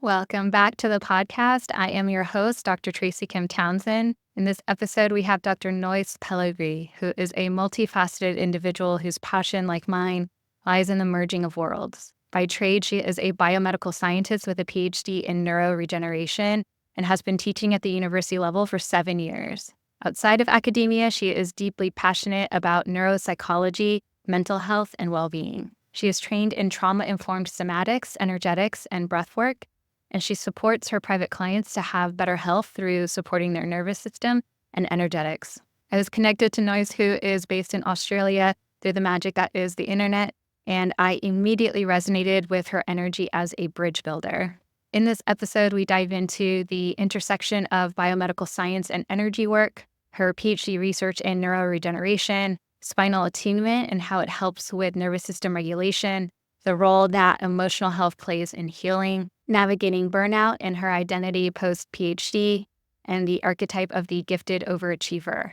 Welcome back to the podcast. I am your host, Dr. Tracy Kim Townsend. In this episode, we have Dr. Neus Pelegri, who is a multifaceted individual whose passion, like mine, lies in the merging of worlds. By trade, she is a biomedical scientist with a PhD in neuro-regeneration and has been teaching at the university level for 7 years. Outside of academia, she is deeply passionate about neuropsychology, mental health, and well-being. She is trained in trauma-informed somatics, energetics, and breathwork, and she supports her private clients to have better health through supporting their nervous system and energetics. I was connected to Neus, who is based in Australia, through the magic that is the internet, and I immediately resonated with her energy as a bridge builder. In this episode, we dive into the intersection of biomedical science and energy work, her PhD research in neuro-regeneration, spinal attunement and how it helps with nervous system regulation, the role that emotional health plays in healing, navigating burnout and her identity post-PhD, and the archetype of the gifted overachiever.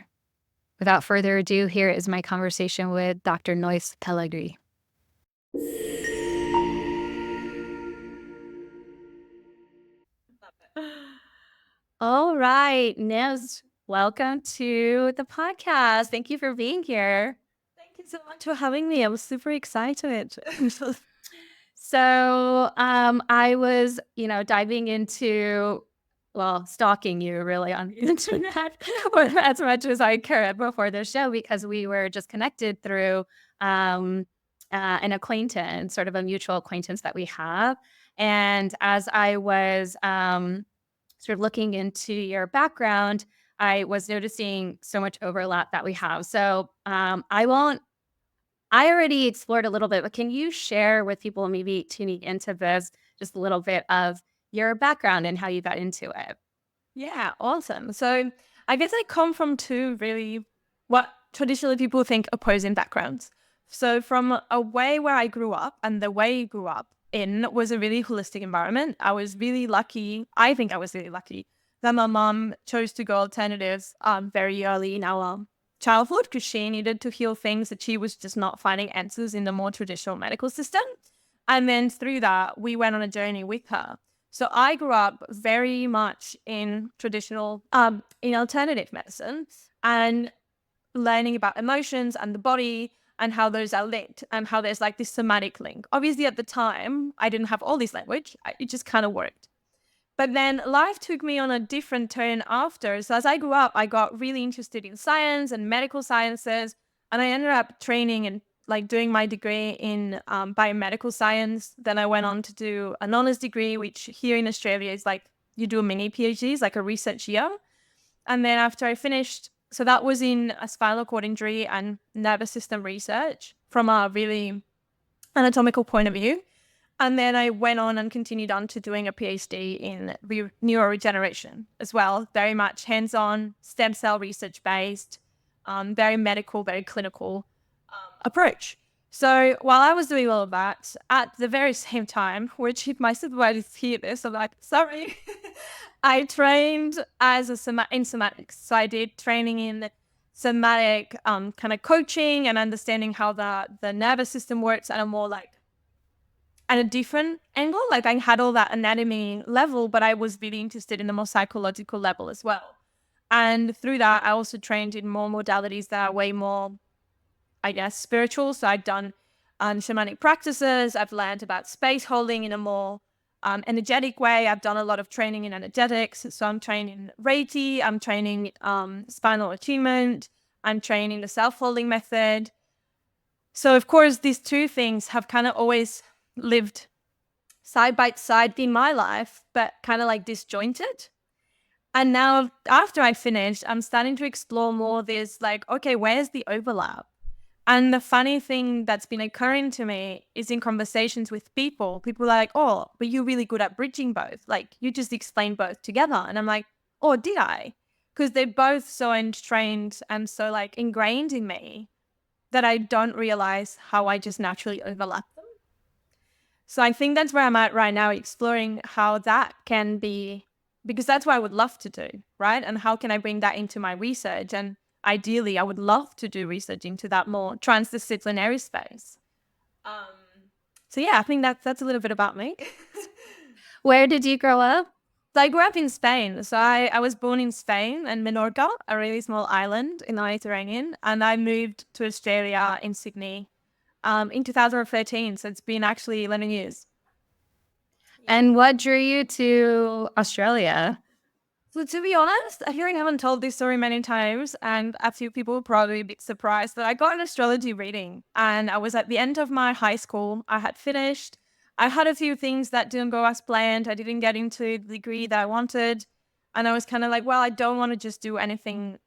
Without further ado, here is my conversation with Dr. Neus Pelegri. All right, Neus, welcome to the podcast. Thank you for being here. Thank you so much for having me. I was super excited. So I was, diving into, stalking you really on the internet as much as I could before the show because we were just connected through an acquaintance, sort of a mutual acquaintance that we have. And as I was sort of looking into your background, I was noticing so much overlap that we have. So I already explored a little bit, but can you share with people maybe tuning into this just a little bit of your background and how you got into it? Yeah, awesome. So I guess I come from two really what traditionally people think opposing backgrounds. So from a way where I grew up and the way I grew up in was a really holistic environment. I was really lucky. I think I was really lucky that my mom chose to go alternatives very early in our childhood because she needed to heal things that she was just not finding answers in the more traditional medical system. And then through that, we went on a journey with her. So I grew up very much in traditional, in alternative medicine and learning about emotions and the body and how those are linked and how there's like this somatic link. Obviously, at the time, I didn't have all this language. It just kind of worked. But then life took me on a different turn after. So as I grew up, I got really interested in science and medical sciences. And I ended up training and like doing my degree in biomedical science. Then I went on to do an honors degree, which here in Australia is like you do a mini PhD, it's like a research year. And then after I finished, so that was in a spinal cord injury and nervous system research from a really anatomical point of view. And then I went on and continued on to doing a PhD in neuro-regeneration as well, very much hands-on, stem cell research-based, very medical, very clinical approach. So while I was doing all of that, at the very same time, which if my supervisors hear this, I'm like, sorry, I trained as in somatics. So I did training in somatic kind of coaching and understanding how the nervous system works at a more like at a different angle. Like I had all that anatomy level, but I was really interested in the more psychological level as well. And through that, I also trained in more modalities that are way more, I guess, spiritual. So I've done shamanic practices. I've learned about space holding in a more energetic way. I've done a lot of training in energetics. So I'm training Reiki. I'm training spinal attunement. I'm training the self-holding method. So of course, these two things have kind of always lived side by side in my life, but kind of like disjointed. And now after I finished, I'm starting to explore more this like, okay, where's the overlap? And the funny thing that's been occurring to me is in conversations with people are like, oh, but you're really good at bridging both. Like you just explained both together. And I'm like, oh, did I? Because they're both so entrained and so like ingrained in me that I don't realize how I just naturally overlap them. So I think that's where I'm at right now, exploring how that can be, because that's what I would love to do, right? And how can I bring that into my research? And ideally, I would love to do research into that more transdisciplinary space. So yeah, I think that's a little bit about me. Where did you grow up? So I grew up in Spain. So I was born in Spain and Menorca, a really small island in the Mediterranean. And I moved to Australia in Sydney in 2013. So it's been actually 11 years. And what drew you to Australia? So to be honest, I feel like I haven't told this story many times, and a few people will probably be a bit surprised, but I got an astrology reading, and I was at the end of my high school. I had finished. I had a few things that didn't go as planned. I didn't get into the degree that I wanted, and I was kind of like, well, I don't want to just do anything,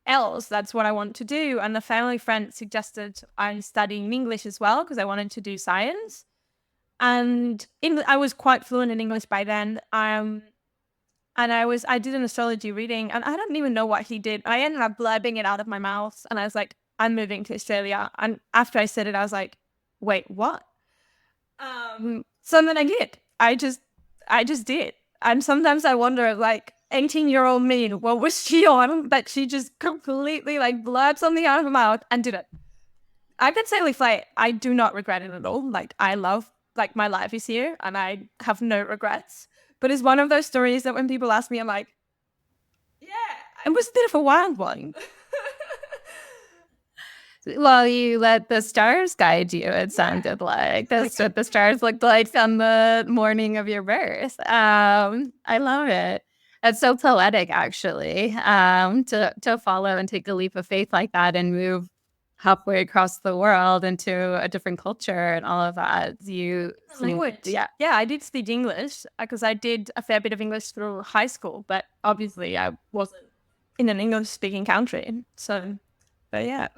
else. That's what I want to do. And the family friend suggested I study English as well because I wanted to do science, and I was quite fluent in English by then. And I did an astrology reading, and I don't even know what he did. I ended up blabbing it out of my mouth, and I was like, I'm moving to Australia. And after I said it, I was like, wait, what? So then I did. I just did. And sometimes I wonder, like, 18-year-old me, what was she on that she just completely like blabbed something out of her mouth and did it? I can say like I do not regret it at all. Like, I love, like, my life is here and I have no regrets. But it's one of those stories that when people ask me, I'm like, yeah, it was a bit of a wild one. Well, you let the stars guide you, it sounded like. That's what the stars looked like on the morning of your birth. I love it. It's so poetic, actually, to follow and take a leap of faith like that and move halfway across the world into a different culture and all of that. Language. Yeah, I did speak English because I did a fair bit of English through high school, but obviously I wasn't in an English-speaking country. So, but yeah.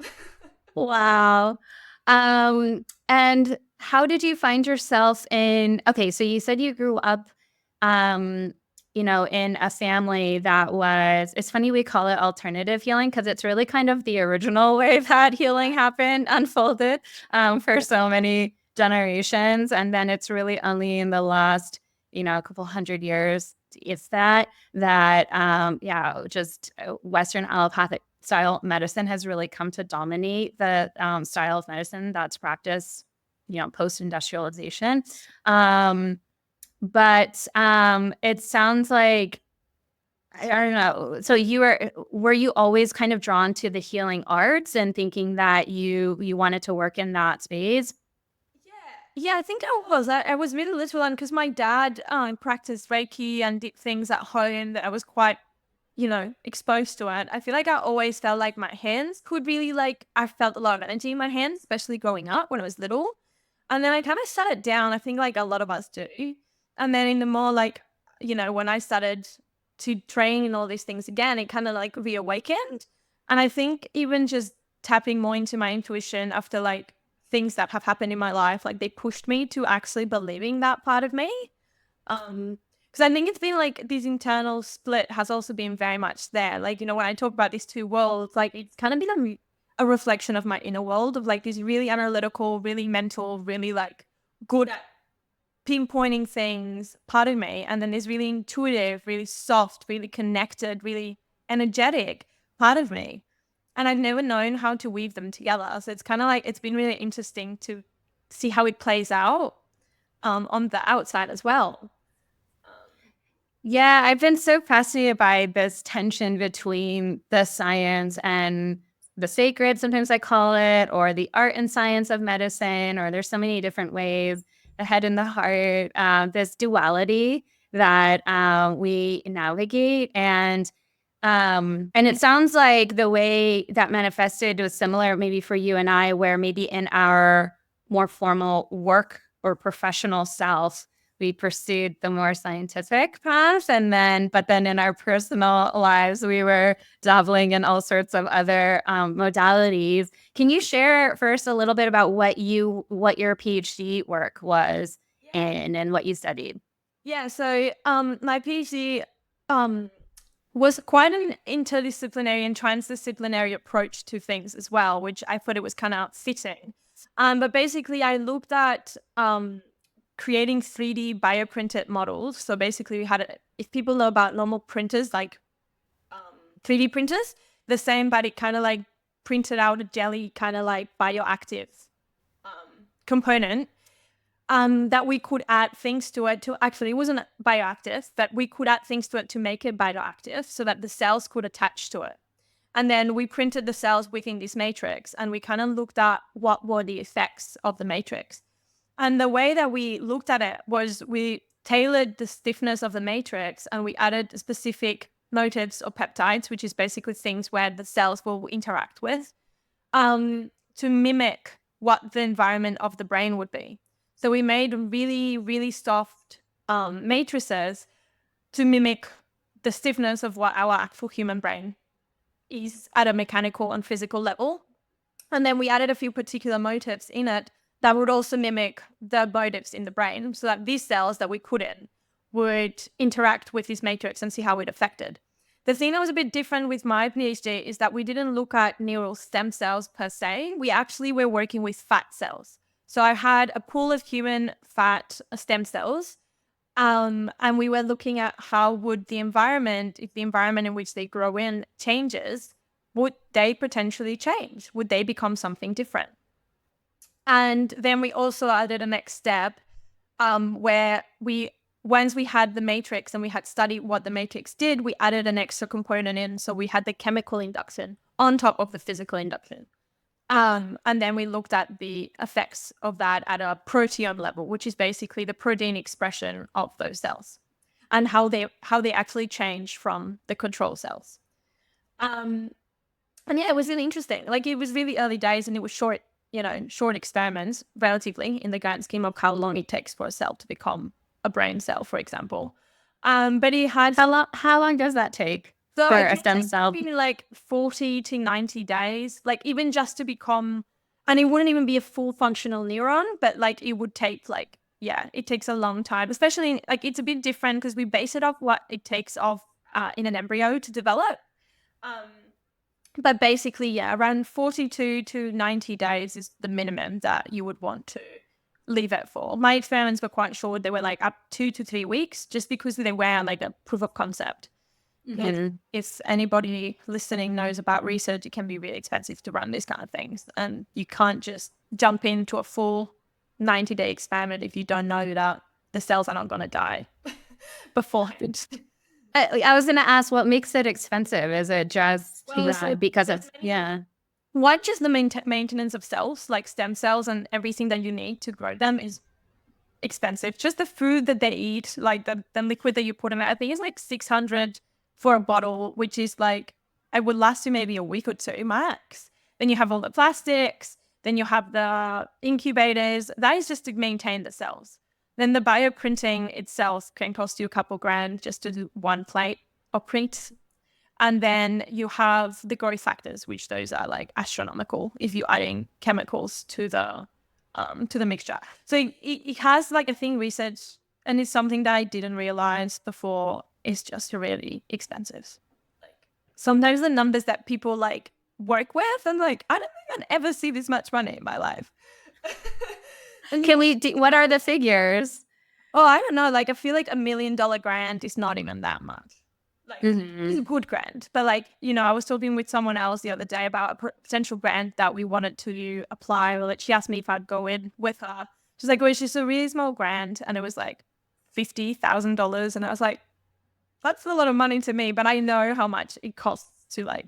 Wow. And how did you find yourself okay, so you said you grew up, um, in a family that it's funny we call it alternative healing because it's really kind of the original way that healing happened, unfolded, for so many generations. And then it's really only in the last, a couple hundred years, if just Western allopathic style medicine has really come to dominate the style of medicine that's practiced, post-industrialization. But it sounds like, I don't know. So were you always kind of drawn to the healing arts and thinking that you wanted to work in that space? Yeah, I think I was. I was really little, and because my dad practiced Reiki and did things at home that I was quite, exposed to it. I feel like I always felt like my hands could really, like, I felt a lot of energy in my hands, especially growing up when I was little. And then I kind of shut it down. I think like a lot of us do. And then in the more like, when I started to train and all these things again, it kind of like reawakened. And I think even just tapping more into my intuition after like things that have happened in my life, like they pushed me to actually believing that part of me. Because I think it's been like this internal split has also been very much there. Like, when I talk about these two worlds, like it's kind of been a reflection of my inner world of like this really analytical, really mental, really like good at pinpointing things part of me. And then this really intuitive, really soft, really connected, really energetic part of me. And I've never known how to weave them together. So it's kind of like, it's been really interesting to see how it plays out on the outside as well. Yeah, I've been so fascinated by this tension between the science and the sacred, sometimes I call it, or the art and science of medicine, or there's so many different ways, the head and the heart, this duality that we navigate. And it sounds like the way that manifested was similar maybe for you and I, where maybe in our more formal work or professional self, we pursued the more scientific path. But then in our personal lives, we were dabbling in all sorts of other modalities. Can you share first a little bit about what your PhD work was and what you studied? Yeah, so my PhD was quite an interdisciplinary and transdisciplinary approach to things as well, which I thought it was kind of fitting. But basically, I looked at creating 3D bioprinted models. So basically, we had, if people know about normal printers, like 3D printers, the same, but it kind of like printed out a jelly, kind of like bioactive component. that we could add things to it to actually, it wasn't bioactive, but we could add things to it to make it bioactive so that the cells could attach to it. And then we printed the cells within this matrix, and we kind of looked at what were the effects of the matrix. And the way that we looked at it was we tailored the stiffness of the matrix, and we added specific motifs or peptides, which is basically things where the cells will interact with, to mimic what the environment of the brain would be. So we made really, really soft matrices to mimic the stiffness of what our actual human brain is at a mechanical and physical level. And then we added a few particular motifs in it that would also mimic the motifs in the brain, so that these cells that we put in would interact with this matrix and see how it affected. The thing that was a bit different with my PhD is that we didn't look at neural stem cells per se. We actually were working with fat cells. So I had a pool of human fat stem cells, and we were looking at how would the environment, if the environment in which they grow in changes, would they potentially change? Would they become something different? And then we also added a next step where once we had the matrix and we had studied what the matrix did, we added an extra component in. So we had the chemical induction on top of the physical induction. And then we looked at the effects of that at a proteome level, which is basically the protein expression of those cells and how they actually change from the control cells. And yeah, it was really interesting. Like, it was really early days, and it was short experiments relatively in the grand scheme of how long it takes for a cell to become a brain cell, for example. But it had How long does that take for a stem cell? Maybe like 40 to 90 days, like even just to become, and it wouldn't even be a full functional neuron, but like it would take it takes a long time, especially like it's a bit different because we base it off what it takes off in an embryo to develop. But basically, around 42 to 90 days is the minimum that you would want to leave it for. My experiments were quite short. They were like up 2 to 3 weeks, just because they were like a proof of concept. Mm-hmm. If anybody listening knows about research, it can be really expensive to run these kind of things. And you can't just jump into a full 90-day experiment if you don't know that the cells are not going to die beforehand. I was going to ask, what makes it expensive? Is it just because of, What, just the maintenance of cells, like stem cells and everything that you need to grow them is expensive. Just the food that they eat, like the liquid that you put in it, I think it's like $600 for a bottle, which is like, it would last you maybe a week or two max. Then you have all the plastics, then you have the incubators. That is just to maintain the cells. Then the bioprinting itself can cost you a couple grand just to do one plate of print. And then you have the growth factors, which those are like astronomical if you're adding chemicals to the mixture. So it has like a thing research, and it's something that I didn't realize before. It's just really expensive. Like, sometimes the numbers that people like work with, and like, I don't think I'd ever see this much money in my life. What are the figures? Oh, I don't know. Like, I feel like $1 million grant is not even that much. Like, it's a good grant. But like, I was talking with someone else the other day about a potential grant that we wanted to apply. Or like, she asked me if I'd go in with her. She's like, well, it's just a really small grant. And it was like $50,000. And I was like, that's a lot of money to me, but I know how much it costs to like,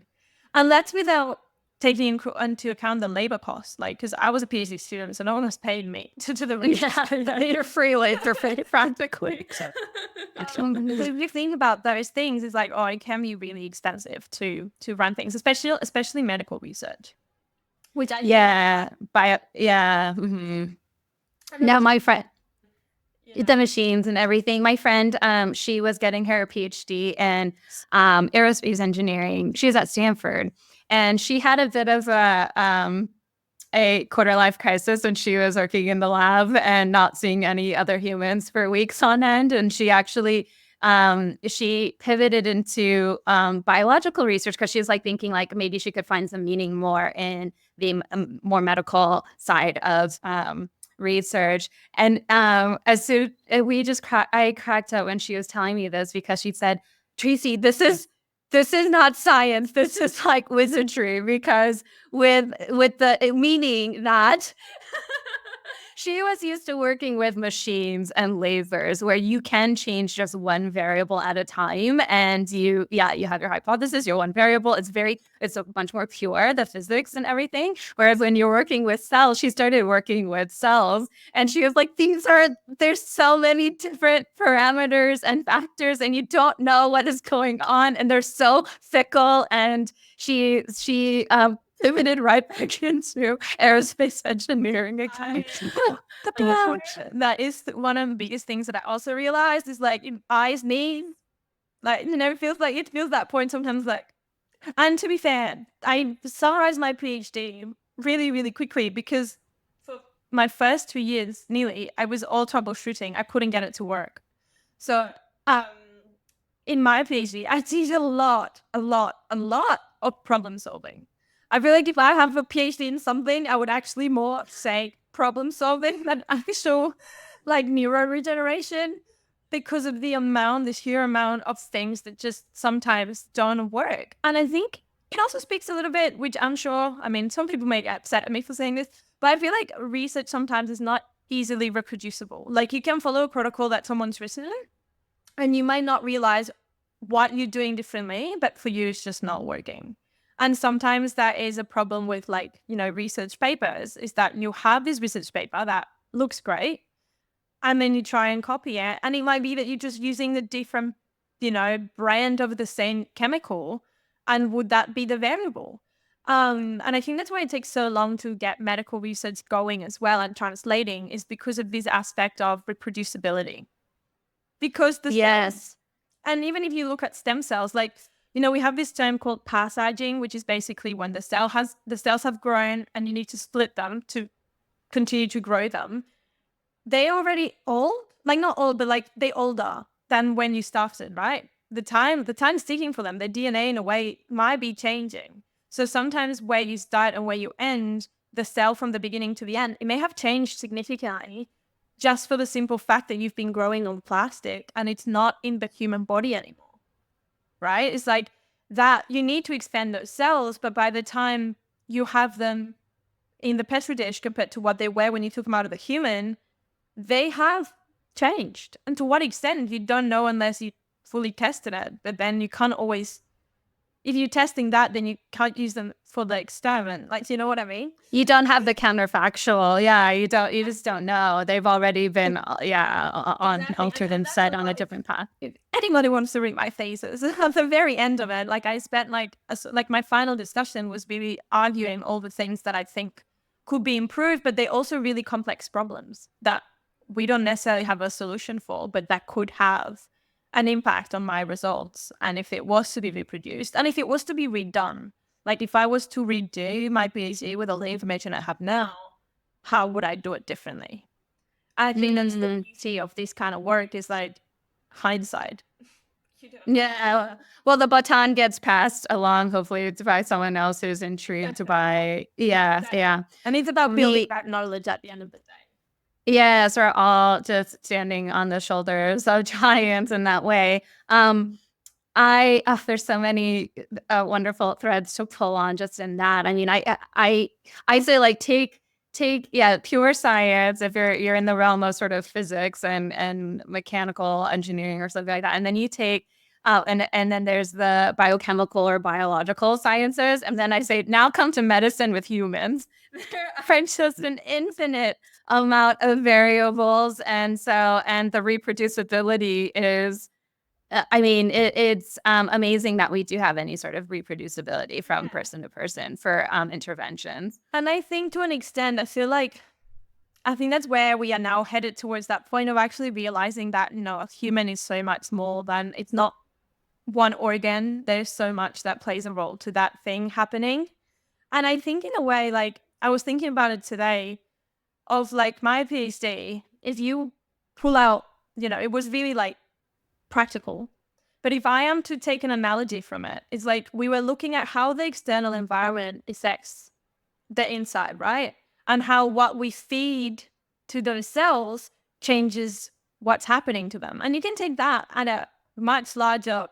and that's without taking into account the labor costs, like, because I was a PhD student, so no one has paid me to the research. You're free labor practically. The thing about those things is like, it can be really expensive to run things, especially medical research. Which Now my friend, the machines and everything. My friend, she was getting her PhD in aerospace engineering. She was at Stanford. And she had a bit of a quarter-life crisis when she was working in the lab and not seeing any other humans for weeks on end. And she actually she pivoted into biological research because she was like thinking like maybe she could find some meaning more in the more medical side of research. And as soon I cracked up when she was telling me this, because she said, Tracy, this is not science. This is like wizardry, because with the meaning that she was used to working with machines and lasers where you can change just one variable at a time. And you have your hypothesis, your one variable. It's a much more pure, the physics and everything. Whereas when you're working with cells, she started working with cells and she was like, there's so many different parameters and factors and you don't know what is going on. And they're so fickle. And she pivoted right back into aerospace engineering again. That is one of the biggest things that I also realized is like eyes, knees, like, it feels that point sometimes like, and to be fair, I summarized my PhD really, really quickly because for my first 2 years, nearly, I was all troubleshooting. I couldn't get it to work. So, in my PhD, I did a lot of problem solving. I feel like if I have a PhD in something, I would actually more say problem solving than actual like neuro-regeneration because of the sheer amount of things that just sometimes don't work. And I think it also speaks a little bit, which I'm sure, I mean, some people may get upset at me for saying this, but I feel like research sometimes is not easily reproducible. Like you can follow a protocol that someone's written and you might not realize what you're doing differently, but for you, it's just not working. And sometimes that is a problem with like, research papers is that you have this research paper that looks great and then you try and copy it. And it might be that you're just using the different, brand of the same chemical. And would that be the variable? And I think that's why it takes so long to get medical research going as well and translating is because of this aspect of reproducibility. Because Yes. and even if you look at stem cells, like, we have this term called passaging, which is basically when the cells have grown and you need to split them to continue to grow them. They already old, like not old, but like they older than when you started, right? The time sticking for them, their DNA in a way might be changing. So sometimes where you start and where you end, the cell from the beginning to the end, it may have changed significantly just for the simple fact that you've been growing on plastic and it's not in the human body anymore, right? It's like that you need to expand those cells, but by the time you have them in the petri dish compared to what they were when you took them out of the human, they have changed. And to what extent, you don't know unless you fully tested it. But then you can't always, if you're testing that, then you can't use them for the experiment. Like, you know what I mean? You don't have the counterfactual. Yeah, you just don't know. They've already been, altered and set on a different path. If anybody wants to read my thesis, at the very end of it, like I spent like my final discussion was really arguing all the things that I think could be improved, but they're also really complex problems that we don't necessarily have a solution for, but that could have an impact on my results. And if it was to be reproduced and if it was to be redone, like if I was to redo my PhD with all the information I have now, how would I do it differently? I think that's the beauty of this kind of work is like hindsight. Yeah. Well, the baton gets passed along, hopefully, by someone else who's intrigued by, yeah. And it's about building that knowledge at the end of the day. Yes, we're all just standing on the shoulders of giants in that way. There's so many wonderful threads to pull on just in that. I mean, I say like take pure science if you're in the realm of sort of physics and mechanical engineering or something like that, and then you take and then there's the biochemical or biological sciences, and then I say now come to medicine with humans. There are just an infinite amount of variables, and the reproducibility is. I mean, it's amazing that we do have any sort of reproducibility from person to person for interventions. And I think to an extent, I think that's where we are now headed towards that point of actually realizing that, a human is so much more than, it's not one organ. There's so much that plays a role to that thing happening. And I think in a way, like I was thinking about it today of like my PhD, if you pull out, it was really like practical. But if I am to take an analogy from it, it's like we were looking at how the external environment affects the inside, right? And how what we feed to those cells changes what's happening to them. And you can take that at a much larger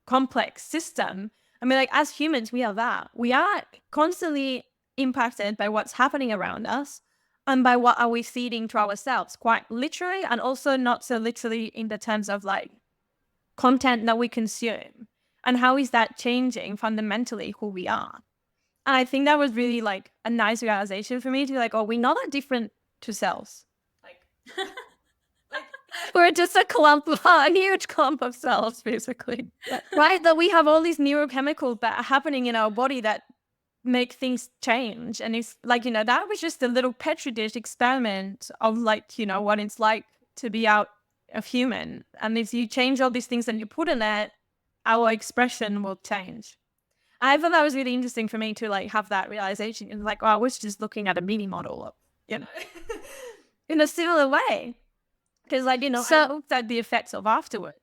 complex system. I mean, like as humans, we are that. We are constantly impacted by what's happening around us. and by what are we feeding to ourselves, quite literally, and also not so literally in the terms of like content that we consume, and how is that changing fundamentally who we are. And I think that was really like a nice realization for me to be like, oh, we're not that different to cells. Like, we're just a huge clump of cells, basically. Right? That we have all these neurochemicals that are happening in our body that make things change. And it's like, that was just a little petri dish experiment of like, what it's like to be out of human. And if you change all these things that you put in it, our expression will change. I thought that was really interesting for me to like have that realization. And like, oh, I was just looking at a mini model of, in a similar way. Because I looked at the effects of afterwards.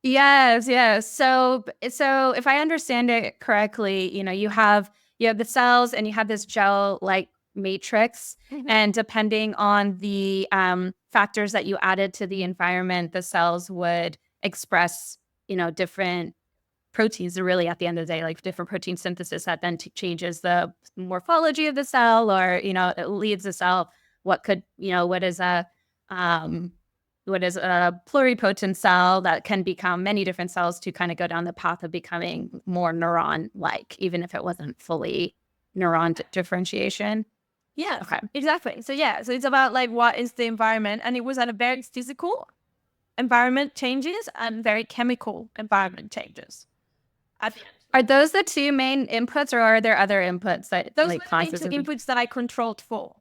Yes. So if I understand it correctly, you have the cells and you have this gel-like matrix, and depending on the factors that you added to the environment, the cells would express, different proteins are really at the end of the day, like different protein synthesis that then changes the morphology of the cell, or, it leads the cell. What is a pluripotent cell that can become many different cells to kind of go down the path of becoming more neuron-like, even if it wasn't fully neuron differentiation. Yeah. Okay. Exactly. So so it's about like what is the environment, and it was at a very physical environment changes and very chemical environment changes. At the end. Are those the two main inputs, or are there other inputs that those like were the main inputs that I controlled for?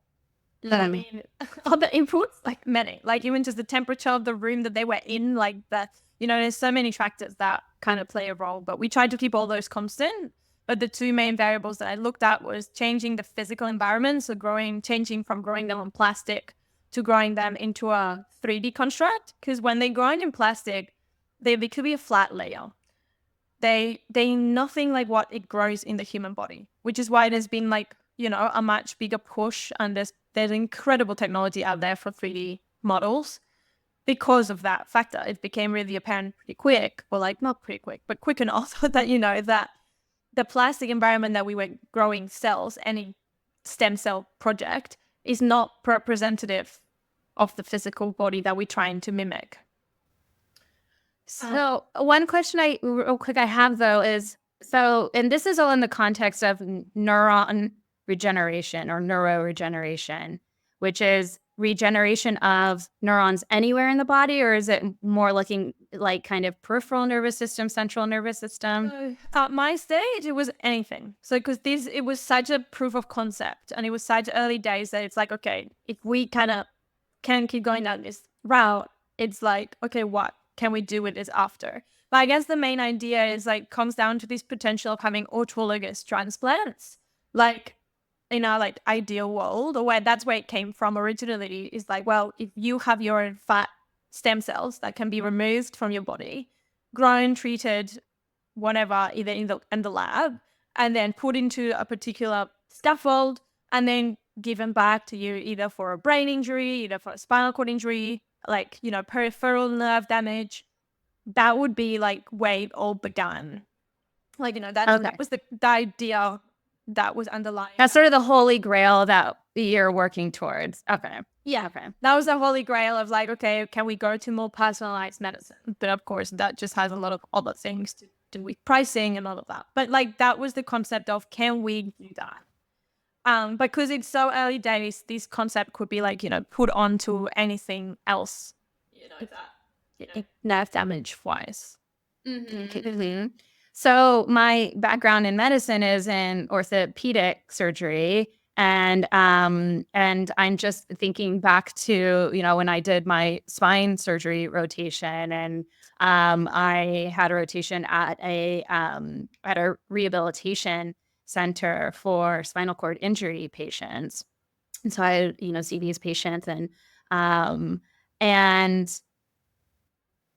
I mean, other inputs, like many, like even just the temperature of the room that they were in, like that, there's so many factors that kind of play a role, but we tried to keep all those constant. But the two main variables that I looked at was changing the physical environment. So changing from growing them on plastic to growing them into a 3D construct. Because when they grow in plastic, they could be a flat layer. They nothing like what it grows in the human body, which is why there's been like, a much bigger push, and there's incredible technology out there for 3D models because of that factor. It became really apparent pretty quick, or like not pretty quick, but quick enough that, that the plastic environment that we were growing cells, any stem cell project, is not representative of the physical body that we're trying to mimic. So one question real quick I have though is, and this is all in the context of neuron regeneration or neuro-regeneration, which is regeneration of neurons anywhere in the body, or is it more looking like kind of peripheral nervous system, central nervous system? So at my stage, it was anything. So because it was such a proof of concept, and it was such early days that it's like, okay, if we kind of can keep going down this route, it's like, okay, what can we do with this after? But I guess the main idea is like comes down to this potential of having autologous transplants. Like in our like ideal world, or where that's where it came from originally, is like, well, if you have your own fat stem cells that can be removed from your body, grown, treated, whatever, either in the lab, and then put into a particular scaffold, and then given back to you either for a brain injury, either for a spinal cord injury, like, peripheral nerve damage, that would be like where it all began. Like, that was the idea that was underlying. That's sort of the holy grail that you're working towards. Okay. Yeah. Okay. That was the holy grail of like, okay, can we go to more personalized medicine? But of course, that just has a lot of other things to do with pricing and all of that. But like, that was the concept of, can we do that? Because it's so early days, this concept could be like, put onto anything else, nerve damage wise. Mm-hmm. So my background in medicine is in orthopedic surgery, and I'm just thinking back to, when I did my spine surgery rotation, and I had a rotation at a rehabilitation center for spinal cord injury patients. And so I, see these patients, and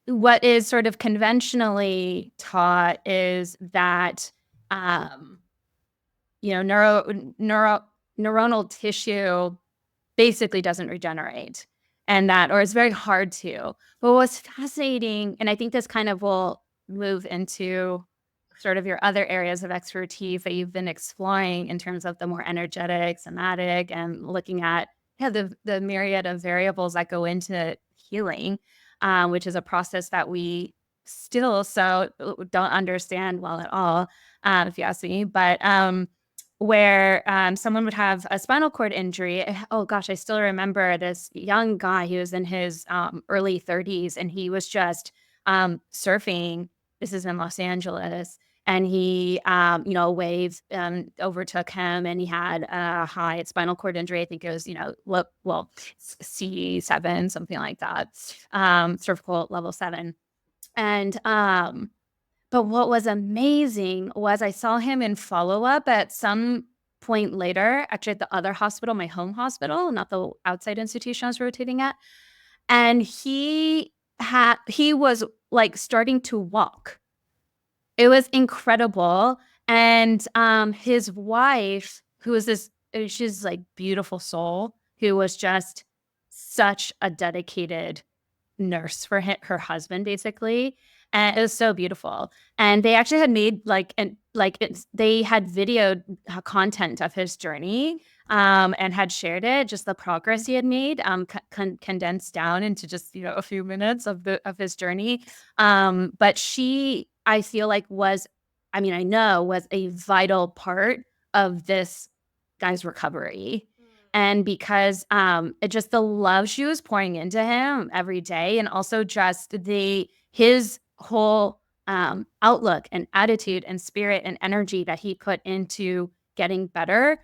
what is sort of conventionally taught is that, neuronal tissue basically doesn't regenerate, or it's very hard to. But what's fascinating, and I think this kind of will move into sort of your other areas of expertise that you've been exploring in terms of the more energetic, somatic, and looking at the myriad of variables that go into healing, which is a process that we still don't understand well at all, if you ask me. But where someone would have a spinal cord injury. Oh gosh, I still remember this young guy. He was in his early 30s, and he was just surfing. This is in Los Angeles. And he, waves overtook him, and he had a high spinal cord injury. I think it was, C7, something like that, cervical level 7. And but what was amazing was I saw him in follow-up at some point later, actually at the other hospital, my home hospital, not the outside institution I was rotating at. And he was like starting to walk. It was incredible. And his wife, who was she's like beautiful soul, who was just such a dedicated nurse for her husband, basically. And it was so beautiful. And they actually had made they had videoed content of his journey, and had shared it, just the progress he had made, condensed down into just, a few minutes of his journey. But I feel like I know was a vital part of this guy's recovery. And because it just the love she was pouring into him every day, and also just his whole outlook and attitude and spirit and energy that he put into getting better,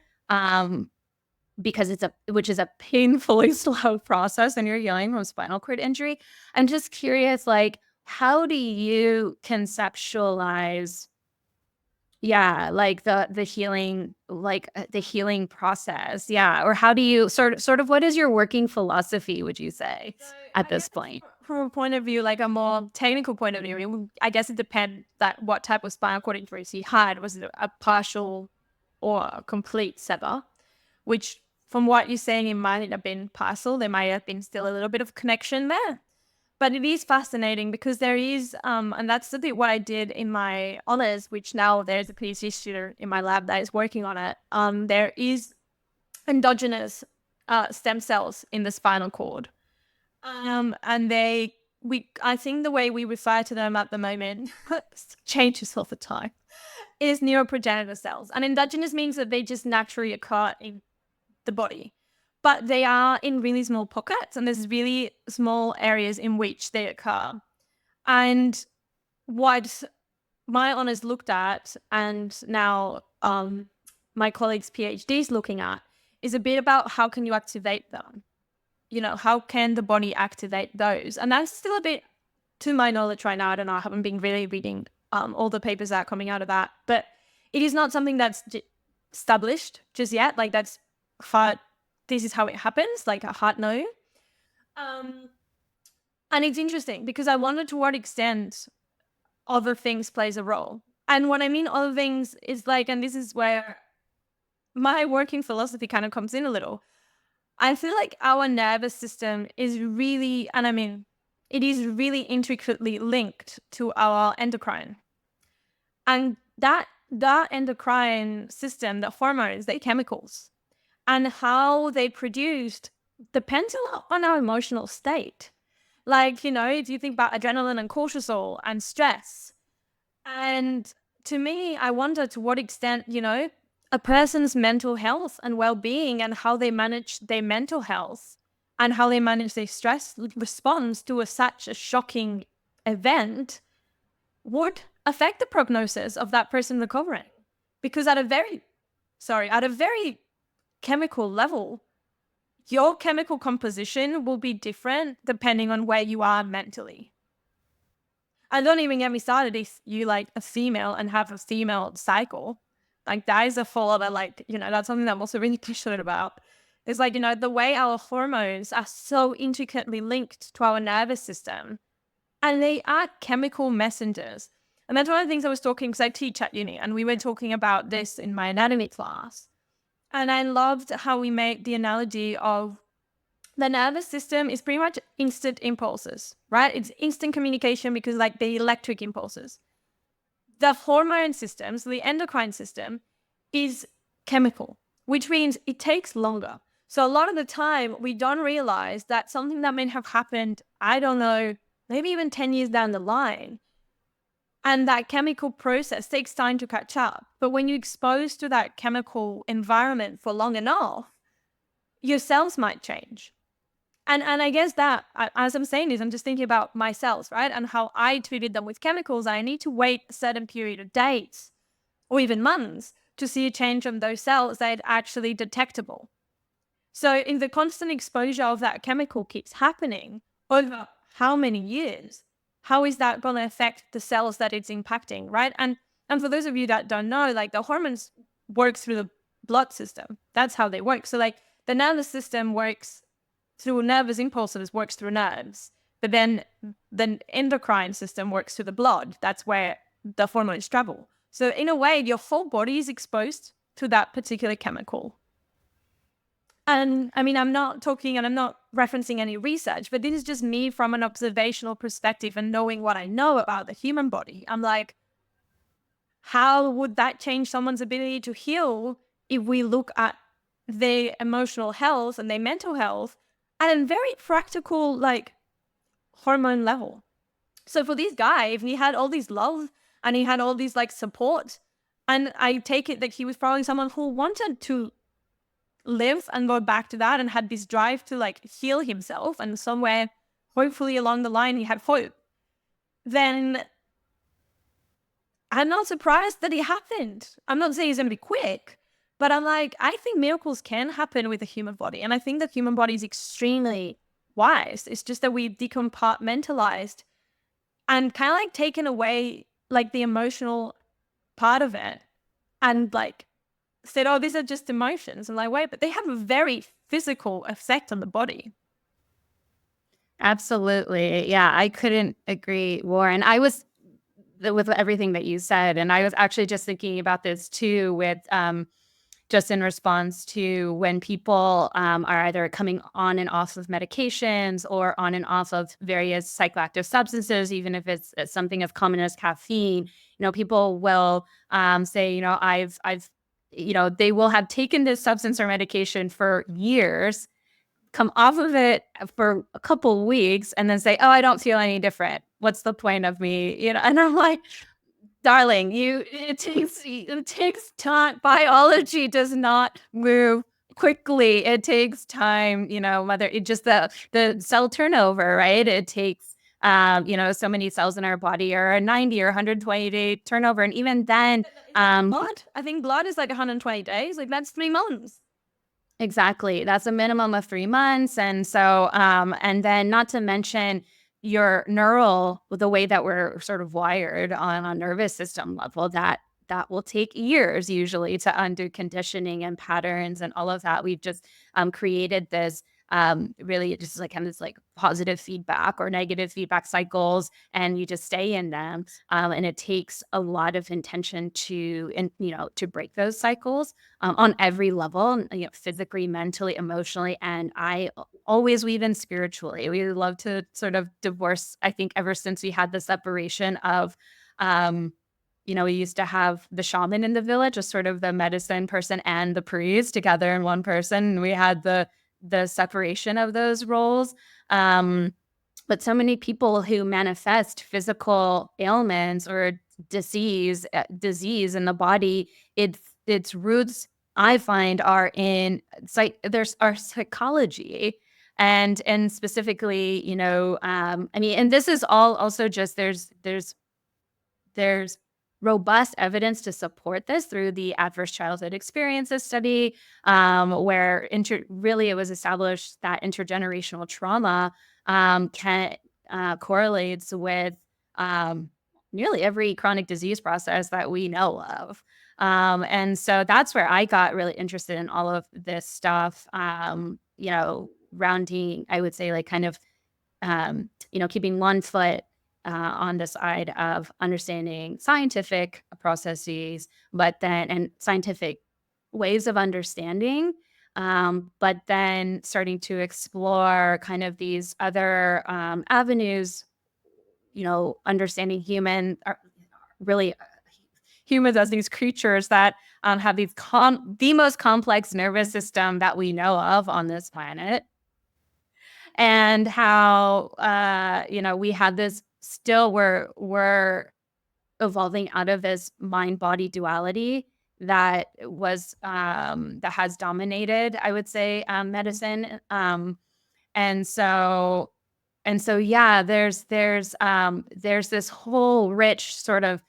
because which is a painfully slow process, and you're healing from spinal cord injury. I'm just curious, like, how do you conceptualize like the healing, like the healing process. Yeah. Or how do you sort of what is your working philosophy, would you say, So at I this guess point? from a point of view, like a more technical point of view, I guess it depends that what type of spinal cord injuries he had. Was it a partial or a complete sever? Which, from what you're saying, it might have been partial. There might have been still a little bit of connection there. But it is fascinating because there is, and that's a bit what I did in my honors, which now there's a PhD student in my lab that is working on it. There is endogenous stem cells in the spinal cord. And I think the way we refer to them at the moment changes all the time, is neuroprogenitor cells. And endogenous means that they just naturally occur in the body, but they are in really small pockets, and there's really small areas in which they occur. And what my honors looked at, and now my colleagues' PhDs looking at, is a bit about how can you activate them? How can the body activate those? And that's still a bit, to my knowledge right now, I don't know, I haven't been really reading all the papers that are coming out of that, but it is not something that's established just yet. Like, that's hard. This is how it happens, like a hard no. And it's interesting because I wonder to what extent other things plays a role. And what I mean other things is like, and this is where my working philosophy kind of comes in a little. I feel like our nervous system is really, and I mean, it is really intricately linked to our endocrine. And that endocrine system, the hormones, the chemicals, and how they produced depends a lot on our emotional state. Like, if you think about adrenaline and cortisol and stress. And to me, I wonder to what extent, a person's mental health and well-being and how they manage their mental health and how they manage their stress response to such a shocking event would affect the prognosis of that person recovering. Because at a very chemical level, your chemical composition will be different depending on where you are mentally. And don't even get me started if you like a female and have a female cycle. Like, that is a full other, that's something that I'm also really passionate about. It's like, the way our hormones are so intricately linked to our nervous system, and they are chemical messengers. And that's one of the things I was talking, because I teach at uni, and we were talking about this in my anatomy class. And I loved how we made the analogy of the nervous system is pretty much instant impulses, right? It's instant communication because, like, the electric impulses. The hormone system, so the endocrine system, is chemical, which means it takes longer. So a lot of the time, we don't realize that something that may have happened, I don't know, maybe even 10 years down the line, and that chemical process takes time to catch up. But when you're exposed to that chemical environment for long enough, your cells might change. And I guess that, as I'm saying this, I'm just thinking about my cells, right? And how I treated them with chemicals. I need to wait a certain period of days or even months to see a change on those cells that are actually detectable. So in the constant exposure of that chemical keeps happening over how many years, how is that going to affect the cells that it's impacting, right? And for those of you that don't know, like the hormones work through the blood system. That's how they work. So like the nervous system works through nervous impulses, works through nerves. But then the endocrine system works through the blood. That's where the hormones travel. So in a way, your whole body is exposed to that particular chemical. And I mean, I'm not talking and I'm not referencing any research, but this is just me from an observational perspective and knowing what I know about the human body. I'm like, how would that change someone's ability to heal if we look at their emotional health and their mental health at a very practical, like, hormone level? So for this guy, if he had all this love and he had all these like support, and I take it that he was probably someone who wanted to live and go back to that and had this drive to like heal himself, and somewhere hopefully along the line he had hope, then I'm not surprised that it happened. I'm not saying it's going to be quick, but I'm like, I think miracles can happen with the human body. And I think the human body is extremely wise. It's just that we've decompartmentalized and kind of like taken away like the emotional part of it and like said, oh, these are just emotions. And like, wait, but they have a very physical effect on the body. Absolutely. Yeah, I couldn't agree more. And I was with everything that you said, and I was actually just thinking about this too with just in response to when people are either coming on and off of medications or on and off of various psychoactive substances, even if it's something as common as caffeine. People will say, they will have taken this substance or medication for years, come off of it for a couple weeks, and then say, "Oh, I don't feel any different. What's the point of me?" And I'm like, darling, it takes time. Biology does not move quickly. It takes time, whether it just the cell turnover, right? It takes so many cells in our body are a 90 or 120-day turnover. And even then, Blood? I think blood is like 120 days. Like that's 3 months. exactly. That's a minimum of 3 months. And so, and then not to mention your the way that we're sort of wired on a nervous system level, that will take years usually to undo conditioning and patterns and all of that. We've just created this really just like kind of this like positive feedback or negative feedback cycles, and you just stay in them. And it takes a lot of intention to break those cycles on every level, physically, mentally, emotionally, and I always weave in spiritually. We love to sort of divorce, I think, ever since we had the separation of, we used to have the shaman in the village, as sort of the medicine person and the priest together in one person. And we had the separation of those roles. But so many people who manifest physical ailments or disease in the body, its roots, I find, are in there's our psychology, and specifically, I mean, and this is all also just there's robust evidence to support this through the adverse childhood experiences study, where really it was established that intergenerational trauma can correlates with nearly every chronic disease process that we know of. And so that's where I got really interested in all of this stuff, rounding, I would say, like kind of keeping one foot on the side of understanding scientific processes, but then and scientific ways of understanding, but then starting to explore kind of these other avenues, understanding really humans as these creatures that have the most complex nervous system that we know of on this planet, and how we had this still we're evolving out of this mind body duality that has dominated, I would say, medicine. And so yeah, there's this whole rich sort of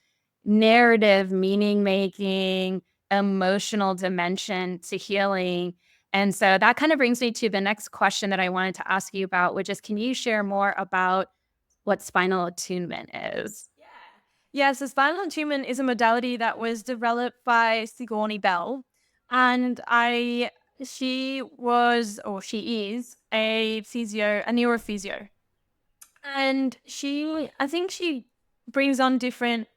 narrative, meaning making, emotional dimension to healing. And so that kind of brings me to the next question that I wanted to ask you about, which is, can you share more about what spinal attunement is? Yeah. Yeah, so spinal attunement is a modality that was developed by Sigourney Bell. And she was, or she is, a neurophysio. And I think she brings on different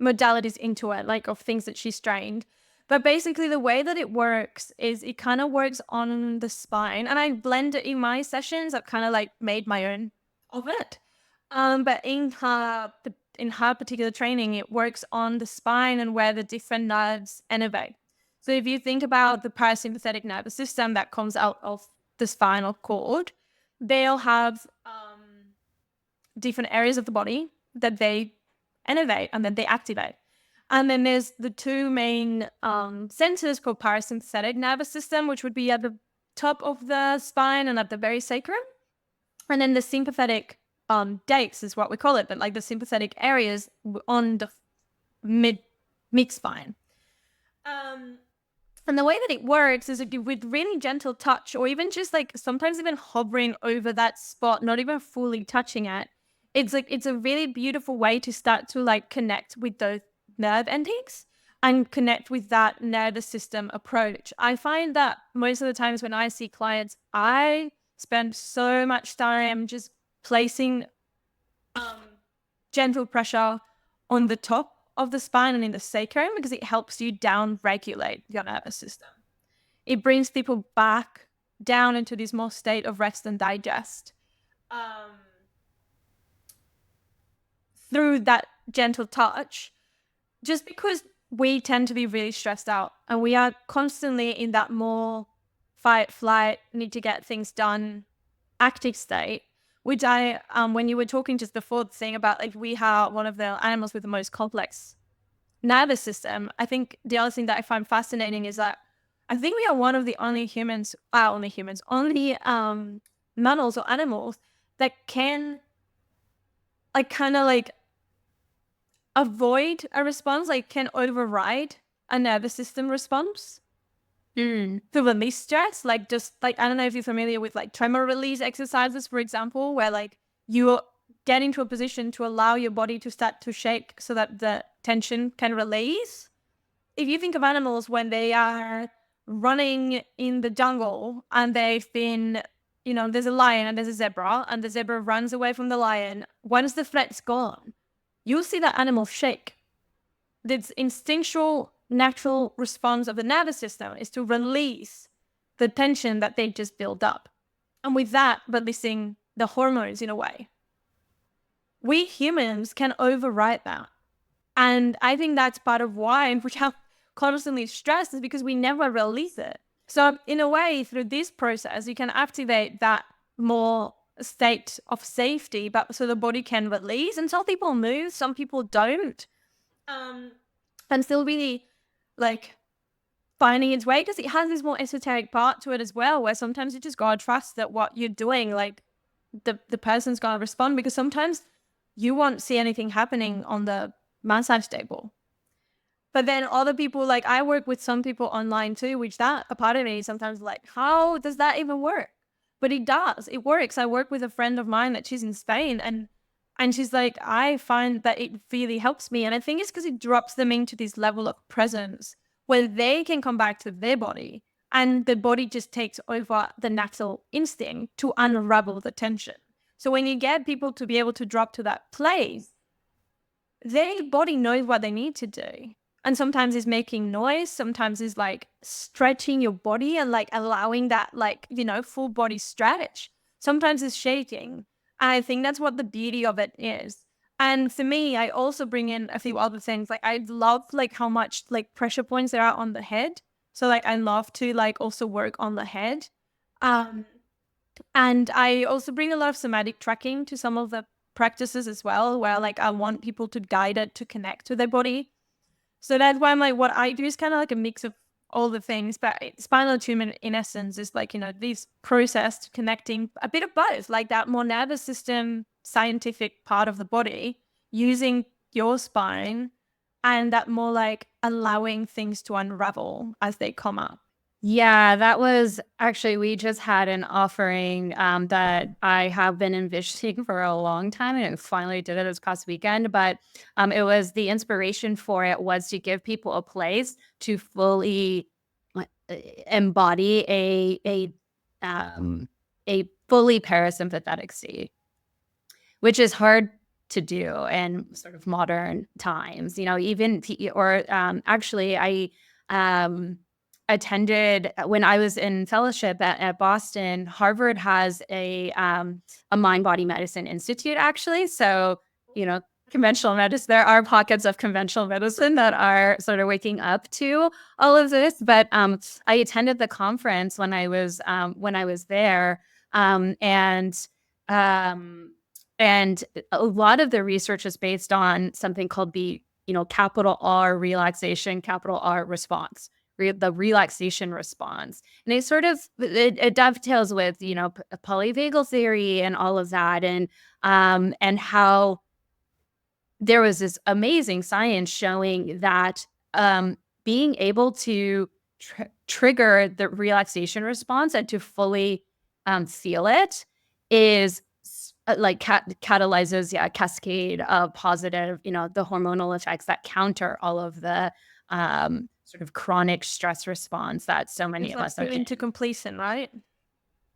modalities into it, like of things that she's trained. But basically, the way that it works is it kind of works on the spine, and I blend it in my sessions. I've kind of like made my own of it. But in her particular training, it works on the spine and where the different nerves innervate. So if you think about the parasympathetic nervous system that comes out of the spinal cord, they'll have different areas of the body that they innervate and then they activate. And then there's the two main centers called parasympathetic nervous system, which would be at the top of the spine and at the very sacrum. And then the sympathetic dakes is what we call it, but like the sympathetic areas on the mid spine. And the way that it works is with really gentle touch, or even just like sometimes even hovering over that spot, not even fully touching it. It's a really beautiful way to start to like connect with those nerve endings and connect with that nervous system approach. I find that most of the times when I see clients, I spend so much time just placing gentle pressure on the top of the spine and in the sacrum, because it helps you down regulate your nervous system. It brings people back down into this more state of rest and digest through that gentle touch, just because we tend to be really stressed out and we are constantly in that more fight, flight, need to get things done, active state, which when you were talking just before, saying about like we are one of the animals with the most complex nervous system. I think the other thing that I find fascinating is that I think we are one of the only mammals or animals that can like kind of like avoid a response, like can override a nervous system response to release stress. Like just like, I don't know if you're familiar with like tremor release exercises, for example, where like you get into a position to allow your body to start to shake so that the tension can release. If you think of animals when they are running in the jungle and they've been, there's a lion and there's a zebra, and the zebra runs away from the lion, once the threat's gone, you'll see that animal shake. This instinctual, natural response of the nervous system is to release the tension that they just built up. And with that, releasing the hormones in a way. We humans can override that. And I think that's part of why we are constantly stressed, is because we never release it. So in a way, through this process, you can activate that more state of safety, but so the body can release. And some people move, some people don't. And still really like finding its way, because it has this more esoteric part to it as well, where sometimes you just gotta trust that what you're doing, like the person's gonna respond, because sometimes you won't see anything happening on the massage table. But then other people, like I work with some people online too, which that a part of me is sometimes like, how does that even work? But it does, it works. I work with a friend of mine that she's in Spain, and she's like, I find that it really helps me. And I think it's because it drops them into this level of presence where they can come back to their body, and the body just takes over the natural instinct to unravel the tension. So when you get people to be able to drop to that place, their body knows what they need to do. And sometimes it's making noise, sometimes it's like stretching your body and like allowing that like, full body stretch. Sometimes it's shaking. And I think that's what the beauty of it is. And for me, I also bring in a few other things. Like I love like how much like pressure points there are on the head. So like I love to like also work on the head. Um, and I also bring a lot of somatic tracking to some of the practices as well, where like I want people to guide it to connect to their body. So that's why I'm like, what I do is kind of like a mix of all the things. But spinal attunement, in essence, is like, this process to connecting a bit of both, like that more nervous system, scientific part of the body, using your spine, and that more like allowing things to unravel as they come up. Yeah, that was actually, we just had an offering that I have been envisioning for a long time, and I finally did it this past weekend. But it was, the inspiration for it was to give people a place to fully embody a fully parasympathetic state, which is hard to do in sort of modern times. Actually, I um, attended when I was in fellowship at Boston. Harvard has a mind body medicine institute, actually. So, you know, conventional medicine, there are pockets of conventional medicine that are sort of waking up to all of this. But I attended the conference when I was there, um, and um, and a lot of the research is based on something called the, capital R relaxation, capital R response, the relaxation response. And it dovetails with, polyvagal theory and all of that. And how there was this amazing science showing that being able to trigger the relaxation response and to fully feel it is like catalyzes, yeah, a cascade of positive, the hormonal effects that counter all of the sort of chronic stress response that so many It's of like us are put in. into completion, right?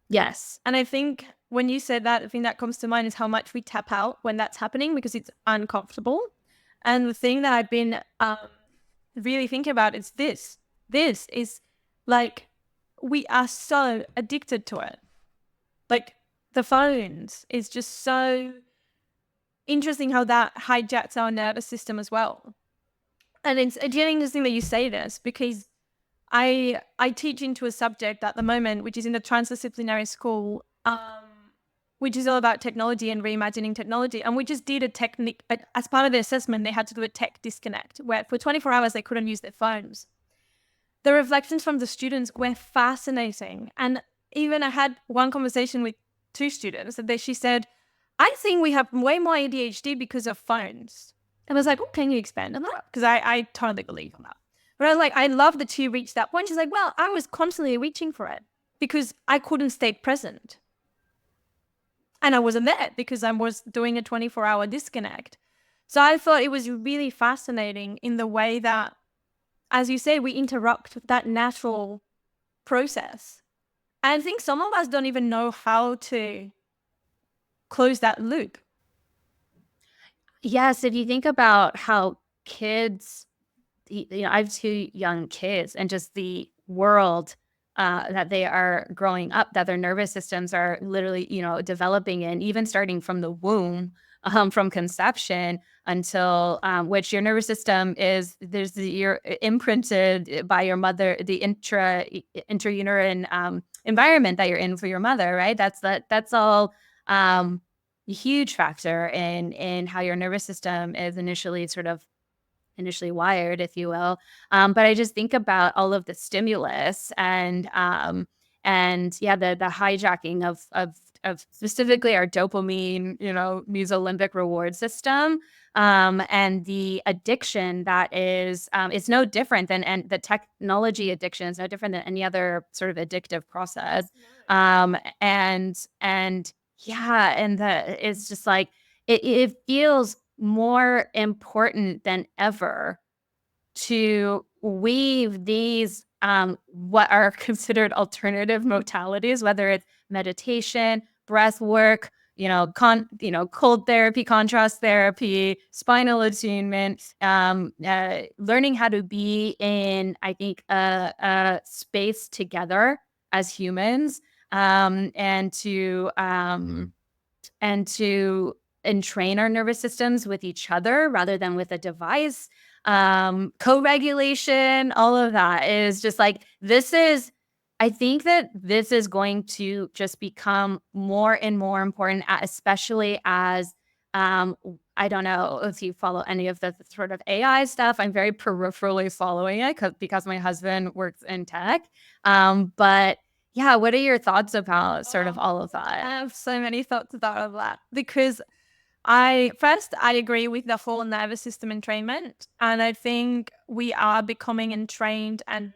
Yes. And I think when you said that, the thing that comes to mind is how much we tap out when that's happening because it's uncomfortable. And the thing that I've been really thinking about is this. This is like, we are so addicted to it. Like the phones is just so interesting how that hijacks our nervous system as well. And it's really interesting that you say this because I teach into a subject at the moment, which is in the transdisciplinary school, which is all about technology and reimagining technology. And we just did a technique as part of the assessment. They had to do a tech disconnect where for 24 hours they couldn't use their phones. The reflections from the students were fascinating. And even I had one conversation with two students and she said, I think we have way more ADHD because of phones. And I was like, oh, can you expand on that? Because I totally believe in that. But I was like, I love that you reached that point. She's like, well, I was constantly reaching for it because I couldn't stay present. And I wasn't there because I was doing a 24-hour disconnect. So I thought it was really fascinating in the way that, as you say, we interrupt that natural process. And I think some of us don't even know how to close that loop. Yes, if you think about how kids, I have two young kids, and just the world that they are growing up, that their nervous systems are literally, developing in, even starting from the womb, from conception until which your nervous system is, you're imprinted by your mother, the intrauterine environment that you're in for your mother, right? That's all a huge factor in how your nervous system is initially wired, if you will. But I just think about all of the stimulus and yeah, the hijacking of specifically our dopamine, mesolimbic reward system, and the addiction that is, it's no different than, and the technology addiction is no different than any other sort of addictive process. And yeah, and it's just like it feels more important than ever to weave these what are considered alternative modalities, whether it's meditation, breath work, cold therapy, contrast therapy, spinal attunement, learning how to be in, I think, a space together as humans, and to entrain our nervous systems with each other rather than with a device. Co-regulation, all of that is just like, I think that this is going to just become more and more important, especially as, I don't know if you follow any of the sort of AI stuff. I'm very peripherally following it because my husband works in tech. But yeah, what are your thoughts about sort of all of I that? have so many thoughts about all of that because I agree with the whole nervous system entrainment, and I think we are becoming entrained and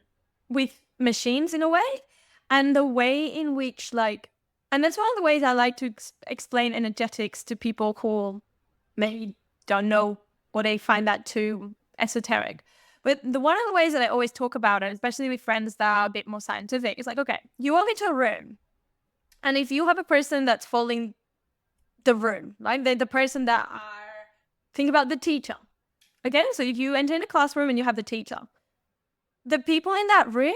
with machines in a way, and the way in which and that's one of the ways I like to explain energetics to people who maybe don't know or they find that too esoteric. But one of the ways that I always talk about it, especially with friends that are a bit more scientific, is like, okay, you walk into a room, and if you have a person that's following the room, right? The person that are, think about the teacher. Okay, so if you enter in a classroom and you have the teacher, the people in that room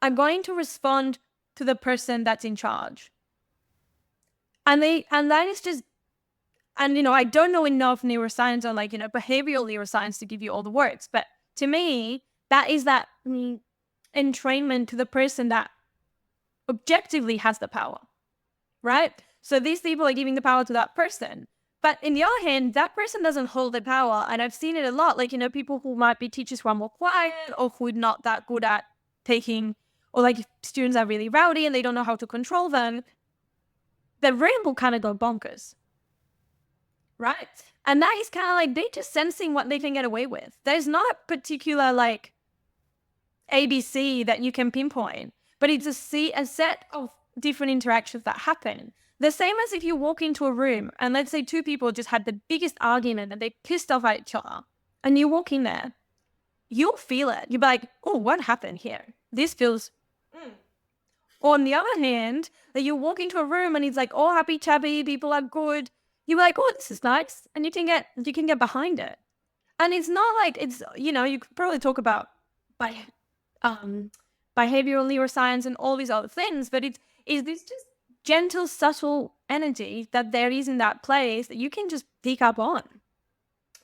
are going to respond to the person that's in charge. And that is just, and I don't know enough neuroscience or behavioral neuroscience to give you all the words, but to me, that is that entrainment to the person that objectively has the power, right? So these people are giving the power to that person. But in the other hand, that person doesn't hold the power. And I've seen it a lot, people who might be teachers who are more quiet or who are not that good at taking, or if students are really rowdy and they don't know how to control them, the room will kind of go bonkers, right? And that is kind of they're just sensing what they can get away with. There's not a particular ABC that you can pinpoint, but it's a set of different interactions that happen. The same as if you walk into a room and let's say two people just had the biggest argument and they pissed off at each other, and you walk in there, you'll feel it. You'll be like, oh, what happened here? This feels... Or on the other hand, that you walk into a room and it's all happy chappy, people are good. You're like, oh, this is nice. And you can get behind it. And it's not it's, you could probably talk about behavioral neuroscience and all these other things, but is this just gentle, subtle energy that there is in that place that you can just pick up on.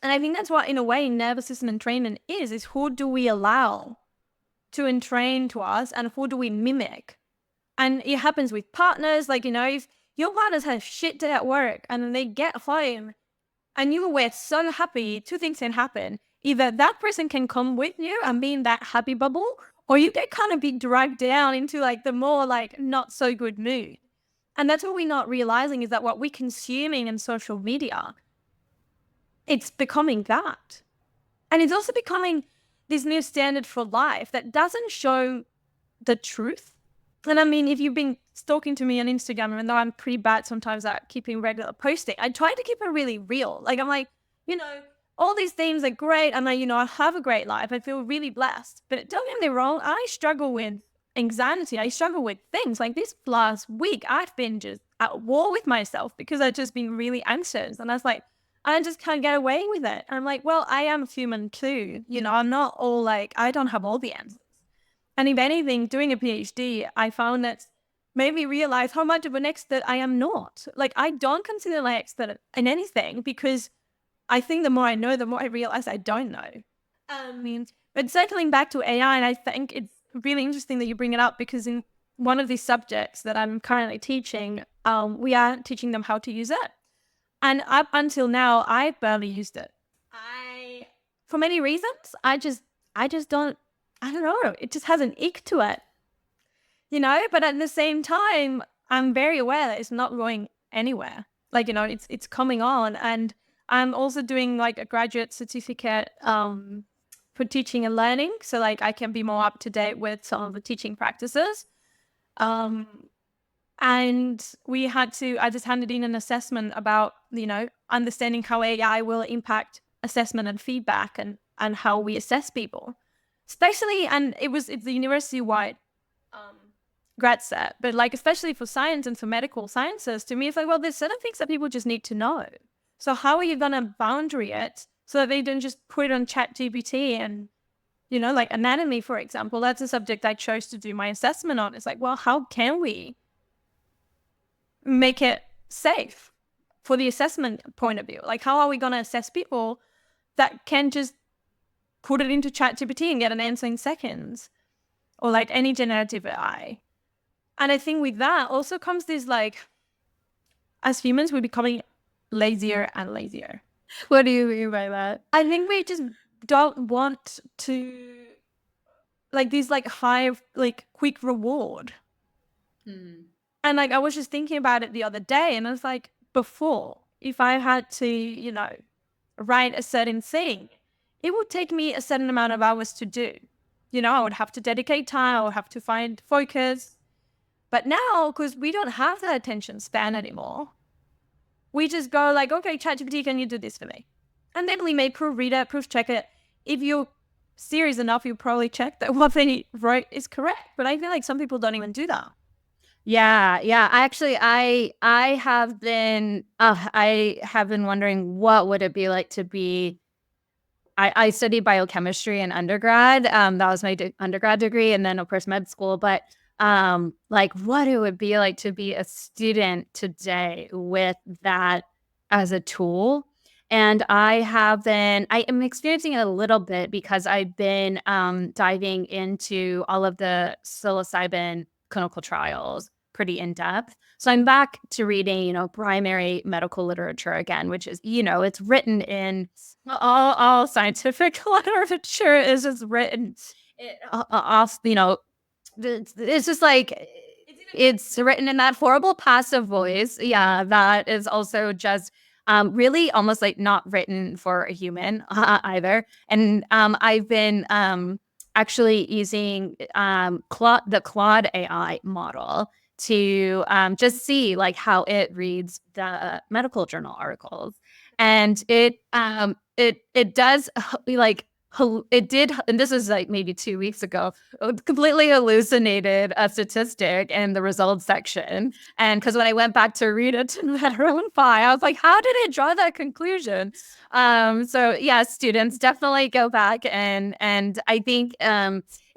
And I think that's what, in a way, nervous system entrainment is who do we allow to entrain to us and who do we mimic? And it happens with partners, if your partners have shit day at work and then they get home and you were so happy, two things can happen. Either that person can come with you and be in that happy bubble, or you get kind of be dragged down into the more not so good mood. And that's what we're not realizing, is that what we're consuming in social media, it's becoming that. And it's also becoming this new standard for life that doesn't show the truth. And I mean, if you've been stalking to me on Instagram, even though I'm pretty bad sometimes at keeping regular posting, I try to keep it really real. I'm all these things are great. And I have a great life. I feel really blessed. But don't get me wrong, I struggle with anxiety. I struggle with things this last week. I've been just at war with myself because I've just been really anxious. And I was I just can't get away with it. And I'm well, I am human too. I'm not all I don't have all the answers. And if anything, doing a PhD, I found that made me realize how much of an expert I am not. I don't consider my expert in anything because I think the more I know, the more I realize I don't know. But circling back to AI, and I think it's really interesting that you bring it up because in one of these subjects that I'm currently teaching, we are teaching them how to use it. And up until now, I barely used it. For many reasons, I just don't, I don't know. It just has an ick to it, but at the same time, I'm very aware that it's not going anywhere. It's coming on, and I'm also doing a graduate certificate, for teaching and learning. So I can be more up to date with some of the teaching practices. And I just handed in an assessment about, understanding how AI will impact assessment and feedback and how we assess people. Especially, and it's the university-wide grad set, but especially for science and for medical sciences, to me, it's well, there's certain things that people just need to know. So how are you going to boundary it so that they don't just put it on ChatGPT and, anatomy, for example, that's a subject I chose to do my assessment on. It's well, how can we make it safe for the assessment point of view. Like, how are we going to assess people that can just put it into ChatGPT and get an answer in seconds, or like any generative AI? And I think with that also comes this, like, as humans, we're becoming lazier and lazier. What do you mean by that? I think we just don't want to, like, these like high, like quick reward. And like, I was just thinking about it the other day, and I was like, before, if I had to, you know, write a certain thing, it would take me a certain amount of hours to do. You know, I would have to dedicate time, I would have to find focus. But now, because we don't have that attention span anymore, we just go like, okay, ChatGPT, can you do this for me? And then we may proofread it, proof check it. If you're serious enough, you'll probably check that what they wrote is correct. But I feel like some people don't even do that. Yeah. I have been wondering, what would it be like to be. I studied biochemistry in undergrad. That was my undergrad degree, and then of course med school. But like, what it would be like to be a student today with that as a tool. And I am experiencing it a little bit because I've been diving into all of the psilocybin clinical trials pretty in depth. So I'm back to reading, primary medical literature again, which is, it's written in all scientific literature is just written off, it's just like, it's written in that horrible passive voice. Yeah, that is also just really almost like not written for a human either. And I've been actually using the Claude AI model to just see like how it reads the medical journal articles, and it does like. It did, and this is like maybe 2 weeks ago, completely hallucinated a statistic in the results section. And because when I went back to read it to verify, I was like, how did it draw that conclusion? So yeah, students definitely go back and I think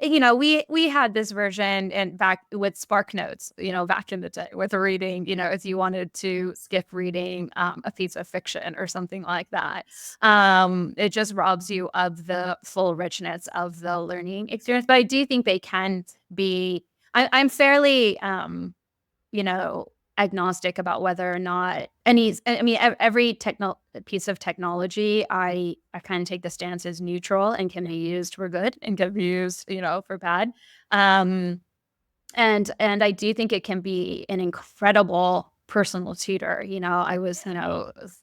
we had this version and back with Spark Notes, back in the day with reading, if you wanted to skip reading a piece of fiction or something like that. It just robs you of the full richness of the learning experience. But I do think they can be, I'm fairly, agnostic about whether or not every piece of technology, I kind of take the stance as neutral and can be used for good and can be used, for bad. And I do think it can be an incredible personal tutor. I was,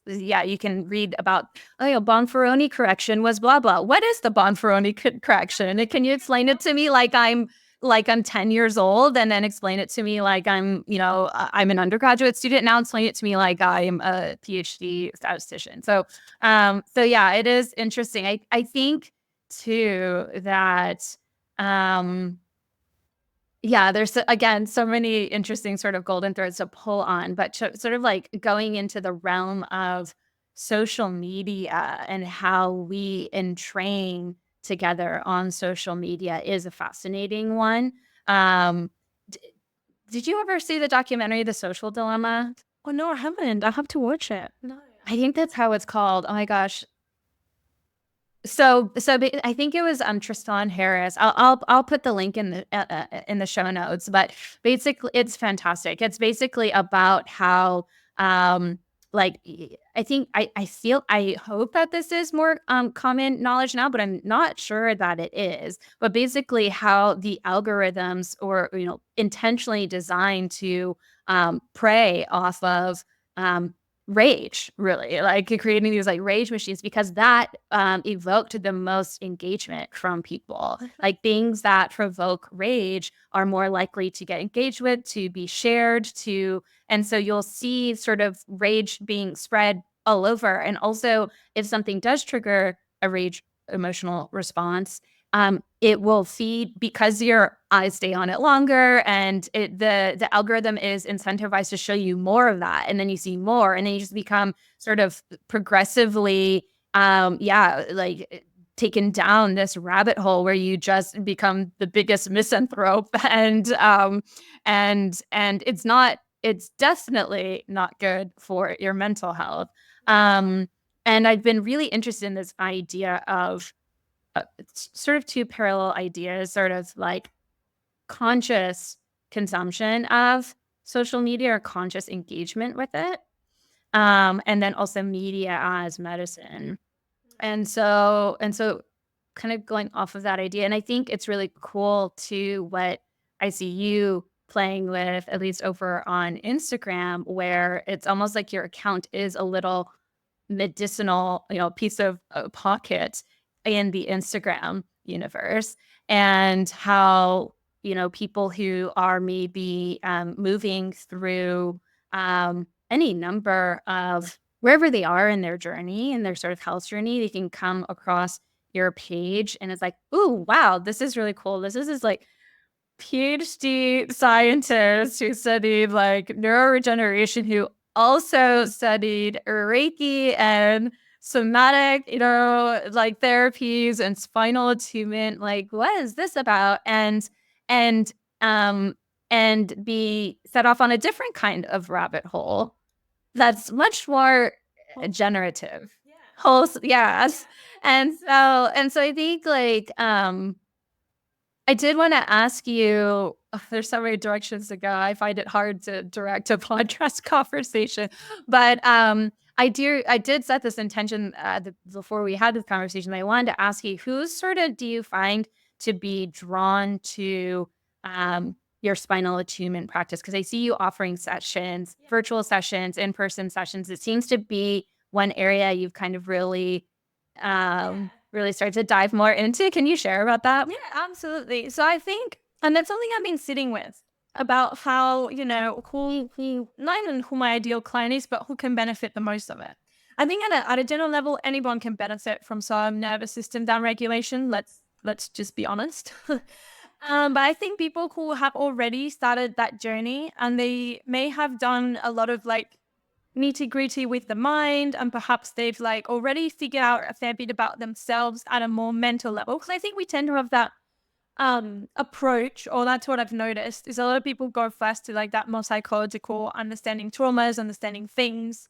you can read about, Bonferroni correction was blah, blah. What is the Bonferroni correction? And can you explain it to me like I'm 10 years old, and then explain it to me like I'm an undergraduate student. Now explain it to me like I'm a PhD statistician. So yeah, it is interesting. I think too that, yeah, there's again so many interesting sort of golden threads to pull on, but sort of like going into the realm of social media and how we entrain together on social media is a fascinating one. Um, d- did you ever see the documentary The Social Dilemma? Oh no, I haven't. I have to watch it. No. I think that's how it's called. Oh my gosh. So I think it was Tristan Harris. I'll put the link in the show notes. But basically, it's fantastic. It's basically about how like I hope that this is more common knowledge now, but I'm not sure that it is. But basically, how the algorithms or intentionally designed to prey off of rage, really, like creating these like rage machines, because that evoked the most engagement from people. Like things that provoke rage are more likely to get engaged with, to be shared, and so you'll see sort of rage being spread all over. And also, if something does trigger a rage emotional response, it will feed, because your eyes stay on it longer, and the algorithm is incentivized to show you more of that, and then you see more, and then you just become sort of progressively like taken down this rabbit hole where you just become the biggest misanthrope. And it's not it's definitely not good for your mental health. And I've been really interested in this idea of it's sort of two parallel ideas, sort of like conscious consumption of social media or conscious engagement with it. And then also media as medicine. And so kind of going off of that idea, and I think it's really cool too what I see you playing with, at least over on Instagram, where it's almost like your account is a little medicinal, piece of pocket in the Instagram universe, and how, people who are maybe moving through any number of wherever they are in their journey, in their sort of health journey, they can come across your page and it's like, "Ooh, wow, this is really cool. This is like PhD scientist who studied like neuro-regeneration, who also studied Reiki and somatic, like therapies and spinal attunement. Like, what is this about?" And um and be set off on a different kind of rabbit hole that's much more generative. Yeah. Whole, yes. And so I think like I did want to ask you, there's so many directions to go. I find it hard to direct a podcast conversation, but I did set this intention before we had this conversation. I wanted to ask you, who sort of do you find to be drawn to your spinal attunement practice? Because I see you offering sessions, virtual sessions, in-person sessions. It seems to be one area you've kind of really started to dive more into. Can you share about that? Yeah, absolutely. So I think, and that's something I've been sitting with about how, who not even who my ideal client is, but who can benefit the most of it. I think at a general level, anyone can benefit from some nervous system downregulation. Let's just be honest. But I think people who have already started that journey and they may have done a lot of like nitty gritty with the mind, and perhaps they've like already figured out a fair bit about themselves at a more mental level. Because I think we tend to have that approach, or that's what I've noticed, is a lot of people go first to like that more psychological, understanding traumas, understanding things.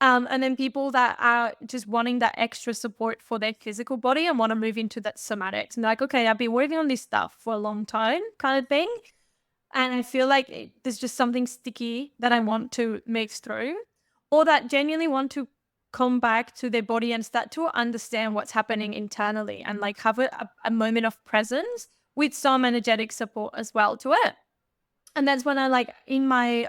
And then people that are just wanting that extra support for their physical body and want to move into that somatics. And like, okay, I've been working on this stuff for a long time kind of thing. And I feel like there's just something sticky that I want to mix through, or that genuinely want to come back to their body and start to understand what's happening internally and like have a moment of presence with some energetic support as well to it. And that's when I like in my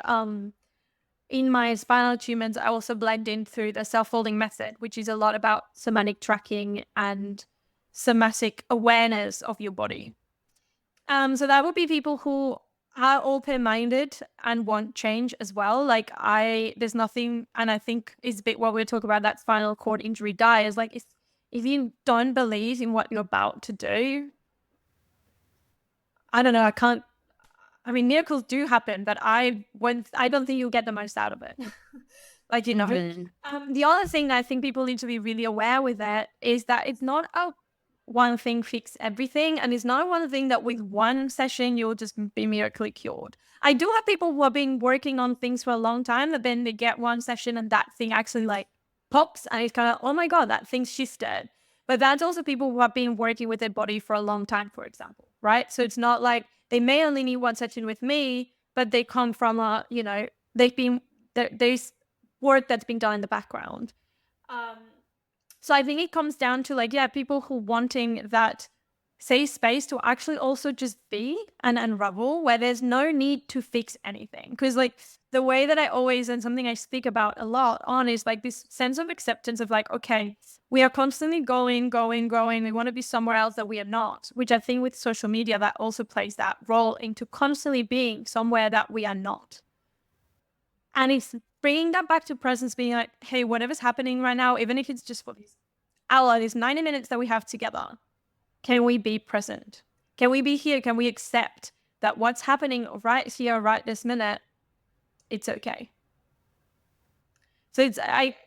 spinal attunements, I also blend in through the self-folding method, which is a lot about somatic tracking and somatic awareness of your body. So that would be people who are open-minded and want change as well. Like there's nothing, and I think is a bit what we're talking about, that spinal cord injury die is like, if you don't believe in what you're about to do, I don't know, I mean, miracles do happen, but I don't think you'll get the most out of it. Like, the other thing that I think people need to be really aware with that is that it's not a one thing fix everything, and it's not one thing that with one session you'll just be miraculously cured. I do have people who have been working on things for a long time, that then they get one session and that thing actually like pops, and it's kind of, oh my god, that thing's shifted. But that's also people who have been working with their body for a long time, for example, right? So it's not like they may only need one session with me, but they come from there's work that's been done in the background. So I think it comes down to like, yeah, people who wanting that safe space to actually also just be and unravel, where there's no need to fix anything. Because like the way that I always, and something I speak about a lot on, is like this sense of acceptance of like, okay, we are constantly going. We want to be somewhere else that we are not, which I think with social media, that also plays that role into constantly being somewhere that we are not. And it's bringing that back to presence, being like, hey, whatever's happening right now, even if it's just for this hour, these 90 minutes that we have together, can we be present? Can we be here? Can we accept that what's happening right here, right this minute, it's okay? So it's,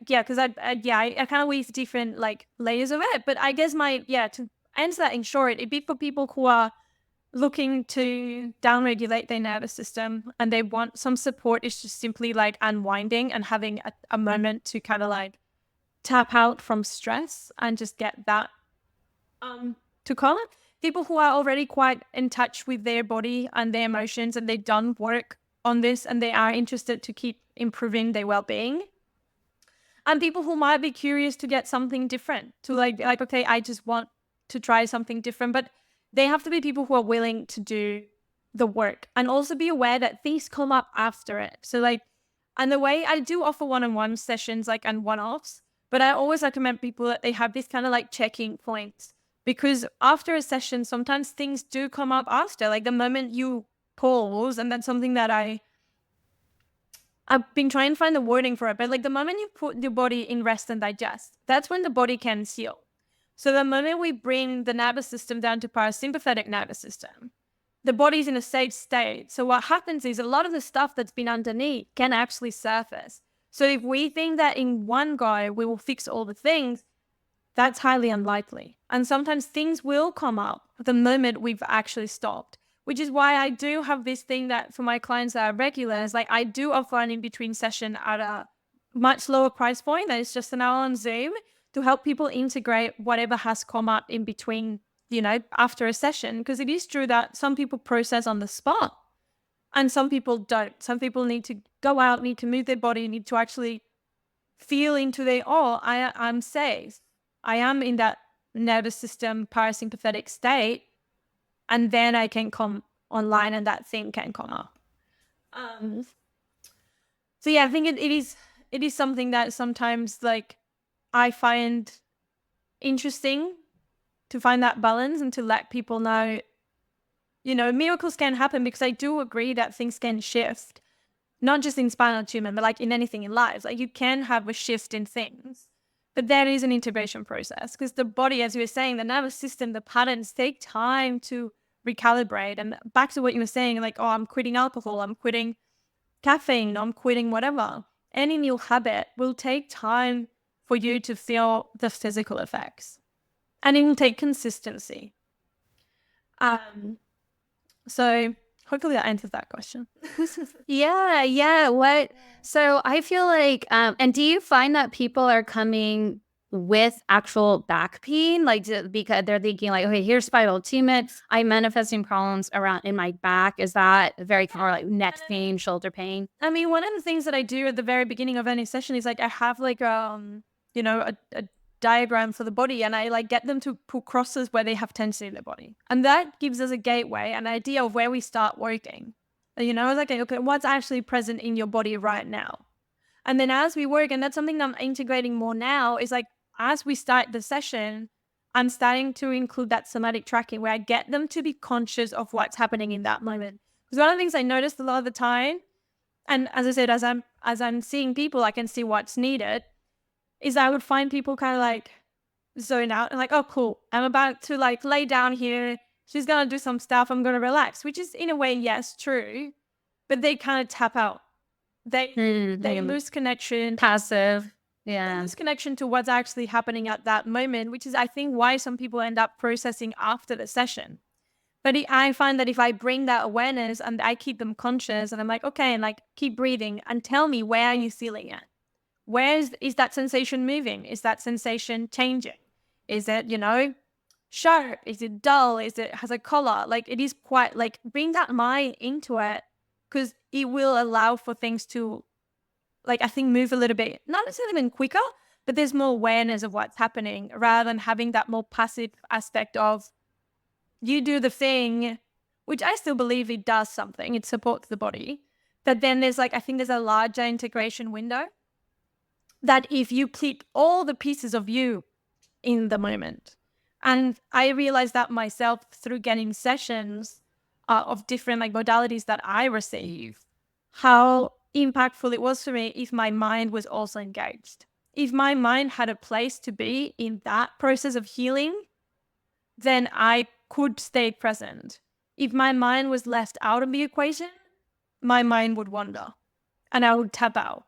because I kind of weave different like layers of it, but I guess to answer that in short, it'd be for people who are looking to downregulate their nervous system and they want some support, is just simply like unwinding and having a moment to kind of like tap out from stress and just get that to calm it. People who are already quite in touch with their body and their emotions and they've done work on this and they are interested to keep improving their well-being. And people who might be curious to get something different, to like, okay, I just want to try something different, but they have to be people who are willing to do the work and also be aware that things come up after it. So like, and the way I do offer one-on-one sessions, like, and one-offs, but I always recommend people that they have this kind of like checking points, because after a session, sometimes things do come up after, like the moment you pause, and that's something that I've been trying to find the wording for it, but like the moment you put your body in rest and digest, that's when the body can heal. So the moment we bring the nervous system down to parasympathetic nervous system, the body's in a safe state. So what happens is a lot of the stuff that's been underneath can actually surface. So if we think that in one go we will fix all the things, that's highly unlikely. And sometimes things will come up the moment we've actually stopped, which is why I do have this thing that for my clients that are regulars, like I do offer an in-between session at a much lower price point that is just an hour on Zoom to help people integrate whatever has come up in between, you know, after a session. Because it is true that some people process on the spot and some people don't. Some people need to go out, need to move their body, need to actually feel into their, I'm safe. I am in that nervous system parasympathetic state. And then I can come online and that thing can come up. So yeah, I think it is something that sometimes like I find interesting to find that balance and to let people know, you know, miracles can happen, because I do agree that things can shift, not just in spinal attunement, but like in anything in life. Like you can have a shift in things, but there is an integration process, because the body, as you were saying, the nervous system, the patterns take time to recalibrate. And back to what you were saying, like, oh, I'm quitting alcohol, I'm quitting caffeine, I'm quitting whatever. Any new habit will take time for you to feel the physical effects, and it will take consistency. So hopefully that answers that question. Yeah. So I feel like, and do you find that people are coming with actual back pain? Like, because they're thinking like, okay, here's spinal attunement. I'm manifesting problems around in my back. Is that very common, like neck pain, shoulder pain? I mean, one of the things that I do at the very beginning of any session is like, I have like, you know, a diagram for the body, and I like get them to put crosses where they have tension in their body. And that gives us a gateway, an idea of where we start working. You know, like, okay, what's actually present in your body right now? And then as we work, and that's something that I'm integrating more now, is like, as we start the session, I'm starting to include that somatic tracking where I get them to be conscious of what's happening in that moment. Because one of the things I noticed a lot of the time, and as I said, as I'm seeing people, I can see what's needed, is I would find people kind of like zone out and like, oh, cool, I'm about to like lay down here. She's going to do some stuff. I'm going to relax, which is in a way, yes, true. But they kind of tap out. They lose connection. Passive. Yeah. They lose connection to what's actually happening at that moment, which is, I think, why some people end up processing after the session. But I find that if I bring that awareness and I keep them conscious and I'm like, okay, and like keep breathing and tell me, where are you feeling it? Where is that sensation moving? Is that sensation changing? Is it, you know, sharp? Is it dull? Is it has a color? Like, it is quite like, bring that mind into it, because it will allow for things to, like, I think move a little bit, not necessarily even quicker, but there's more awareness of what's happening rather than having that more passive aspect of you do the thing, which I still believe it does something. It supports the body. But then there's like, I think there's a larger integration window that if you keep all the pieces of you in the moment. And I realized that myself through getting sessions of different like modalities that I receive, how impactful it was for me if my mind was also engaged. If my mind had a place to be in that process of healing, then I could stay present. If my mind was left out of the equation, my mind would wander and I would tap out.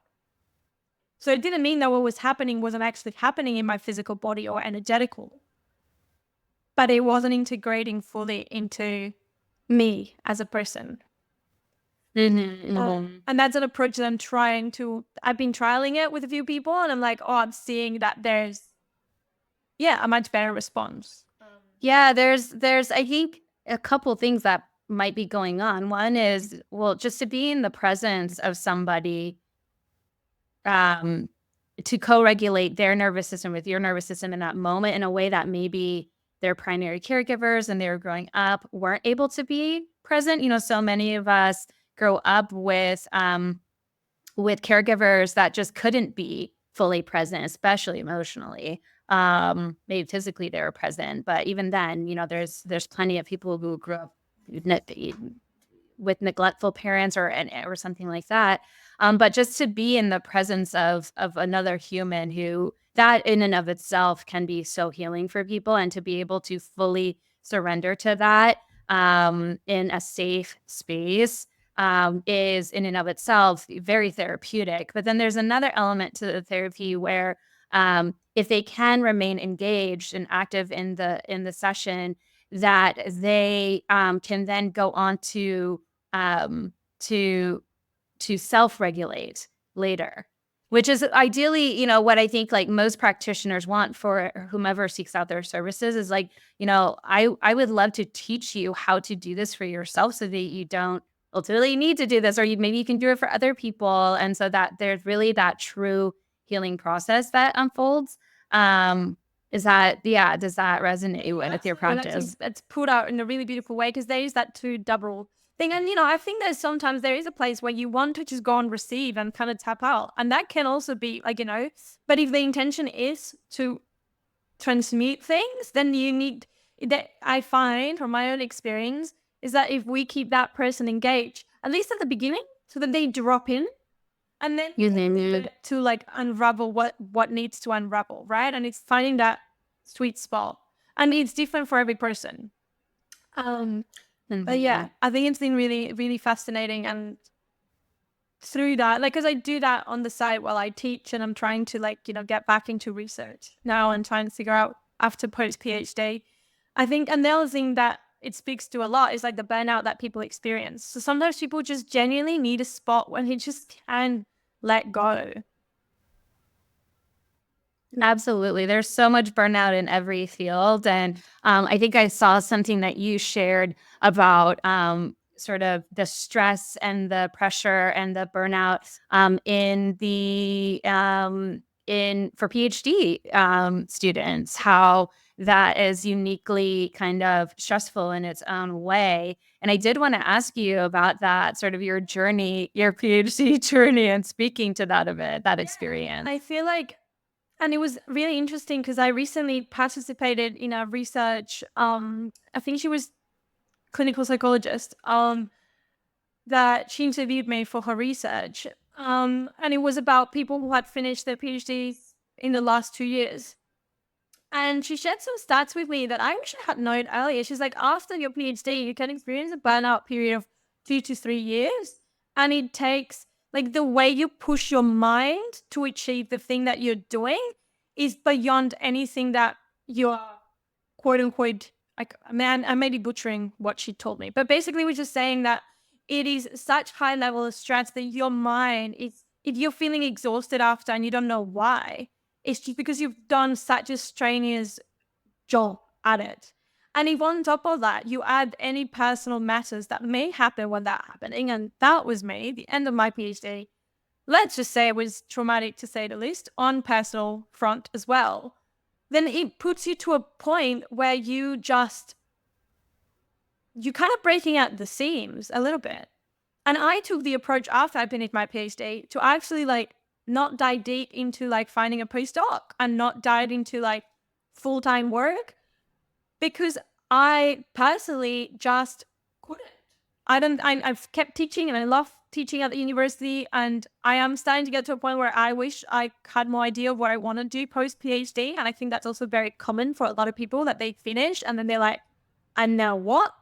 So it didn't mean that what was happening wasn't actually happening in my physical body or energetical, but it wasn't integrating fully into me as a person. And that's an approach that I've been trialing it with a few people, and I'm like, oh, I'm seeing that there's, a much better response. Yeah, there's I think a couple things that might be going on. One is, well, just to be in the presence of somebody, um, to co-regulate their nervous system with your nervous system in that moment in a way that maybe their primary caregivers and they were growing up weren't able to be present. So many of us grow up with caregivers that just couldn't be fully present, especially emotionally. Maybe physically they were present, but even then, there's plenty of people who grew up with neglectful parents or something like that. But just to be in the presence of another human, who that in and of itself can be so healing for people, and to be able to fully surrender to that in a safe space is in and of itself very therapeutic. But then there's another element to the therapy where if they can remain engaged and active in the session, that they can then go on um, to self-regulate later, which is ideally, what I think like most practitioners want for whomever seeks out their services is like, I would love to teach you how to do this for yourself so that you don't ultimately need to do this, or maybe you can do it for other people. And so that there's really that true healing process that unfolds. Is that, yeah, does that resonate with your practice? That's put out in a really beautiful way, because there is that two double thing. And, I think there's sometimes there is a place where you want to just go and receive and kind of tap out. And that can also be like, but if the intention is to transmute things, then you need that. I find from my own experience is that if we keep that person engaged, at least at the beginning, so that they drop in, and then to like unravel what needs to unravel, right? And it's finding that sweet spot, and it's different for every person. But yeah, I think it's been really, really fascinating. And through that, like, because I do that on the side while I teach, and I'm trying to like, get back into research now and trying to figure out after post PhD. I think another thing that it speaks to a lot is like the burnout that people experience. So sometimes people just genuinely need a spot when they just can let go. Absolutely. There's so much burnout in every field. And I think I saw something that you shared about sort of the stress and the pressure and the burnout in for PhD students, how that is uniquely kind of stressful in its own way. And I did want to ask you about that, sort of your journey, your PhD journey, and speaking to that a bit, that experience. I feel like, and it was really interesting because I recently participated in a research. I think she was clinical psychologist. That she interviewed me for her research. And it was about people who had finished their PhDs in the last 2 years. And she shared some stats with me that I wish I had known earlier. She's like, after your PhD, you can experience a burnout period of 2 to 3 years. And it takes, like, the way you push your mind to achieve the thing that you're doing is beyond anything that you're, quote unquote, like, man, I may be butchering what she told me. But basically, we're just saying that it is such high level of stress that your mind is, if you're feeling exhausted after and you don't know why, it's just because you've done such a strenuous job at it. And if on top of that, you add any personal matters that may happen when that's happening, and that was me, the end of my PhD, let's just say it was traumatic to say the least, on personal front as well, then it puts you to a point where you kind of breaking out the seams a little bit. And I took the approach after I finished my PhD to actually like not dive deep into like finding a postdoc and not dive into like full-time work, because I personally just couldn't. I've kept teaching and I love teaching at the university, and I am starting to get to a point where I wish I had more idea of what I want to do post PhD. And I think that's also very common for a lot of people, that they finish and then they're like, and now what?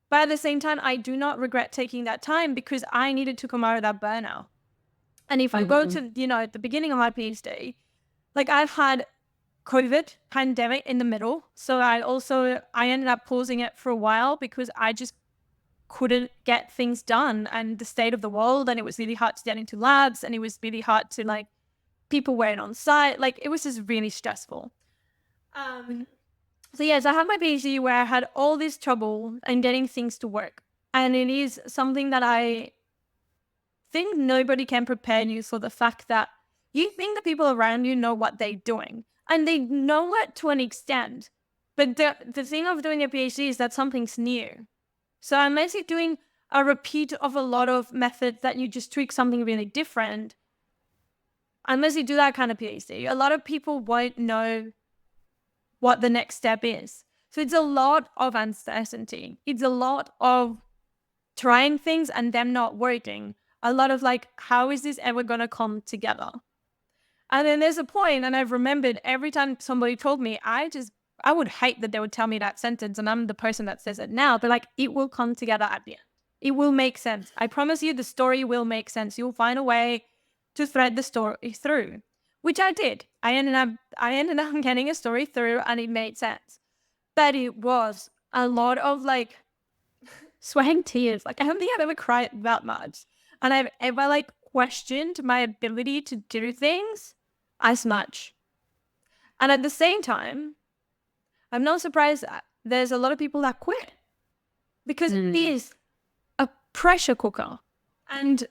But at the same time, I do not regret taking that time, because I needed to come out of that burnout. And if I go to, at the beginning of my PhD, like I've had COVID pandemic in the middle. So I ended up pausing it for a while because I just couldn't get things done, and the state of the world, and it was really hard to get into labs, and it was really hard to like, people weren't on site. Like, it was just really stressful. So yes, I had my PhD where I had all this trouble in getting things to work. And it is something that I think nobody can prepare you for, the fact that you think the people around you know what they're doing, and they know it to an extent. But the thing of doing a PhD is that something's new. So unless you're doing a repeat of a lot of methods that you just tweak something really different, unless you do that kind of PhD, a lot of people won't know what the next step is. So it's a lot of uncertainty. It's a lot of trying things and them not working. A lot of like, how is this ever going to come together? And then there's a point, and I've remembered every time somebody told me, I would hate that they would tell me that sentence, and I'm the person that says it now, but like, it will come together at the end. It will make sense. I promise you, the story will make sense. You'll find a way to thread the story through, which I did. I ended up getting a story through, and it made sense. But it was a lot of like sweating tears. Like, I don't think I've ever cried that much. And I've ever like questioned my ability to do things as much. And at the same time, I'm not surprised that there's a lot of people that quit, because it is a pressure cooker. And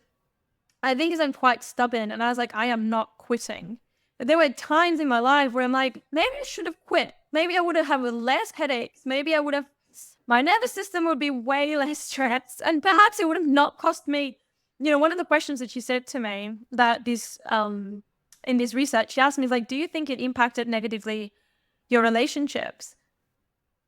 I think I'm quite stubborn, and I was like, I am not quitting. But there were times in my life where I'm like, maybe I should have quit. Maybe I would have less headaches. Maybe my nervous system would be way less stressed, and perhaps it would have not cost me. You know, one of the questions that she said to me that in this research, she asked me, like, do you think it impacted negatively your relationships?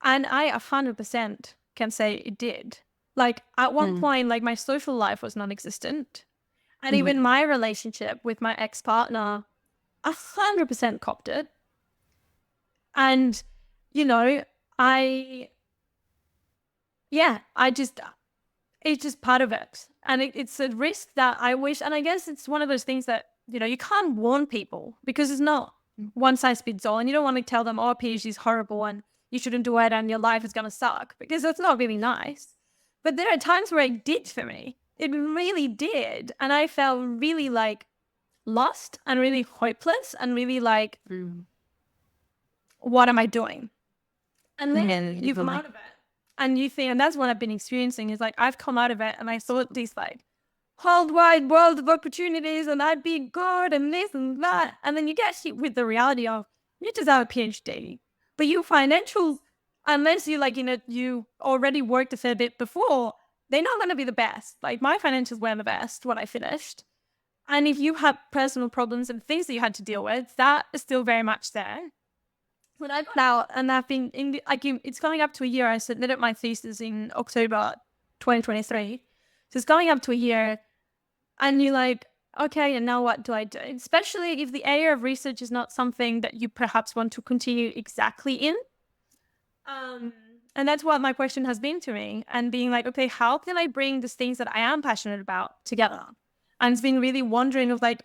And I 100% can say it did. Like, at one point, like, my social life was non-existent. And even my relationship with my ex-partner, 100% copped it. And, you know, it's just part of it. And it's a risk that I wish, and I guess it's one of those things that, you know, you can't warn people, because it's not one size fits all. And you don't want to tell them, oh, PhD is horrible and you shouldn't do it and your life is going to suck, because that's not really nice. But there are times where it did for me. It really did. And I felt really like lost and really hopeless and really like, what am I doing? And then you come out of it and you think, and that's what I've been experiencing, is like, I've come out of it and I thought this like whole wide world of opportunities and I'd be good and this and that. And then you get hit with the reality of, you just have a PhD, but your financials, unless you like, you know, you already worked a fair bit before, they're not going to be the best. Like, my financials weren't the best when I finished. And if you have personal problems and things that you had to deal with, that is still very much there. When I got out, and I've been it's going up to a year. I submitted my thesis in October 2023. So it's going up to a year, and you're like, okay, and now what do I do? Especially if the area of research is not something that you perhaps want to continue exactly in. And that's what my question has been to me, and being like, okay, how can I bring these things that I am passionate about together? And it's been really wondering of like,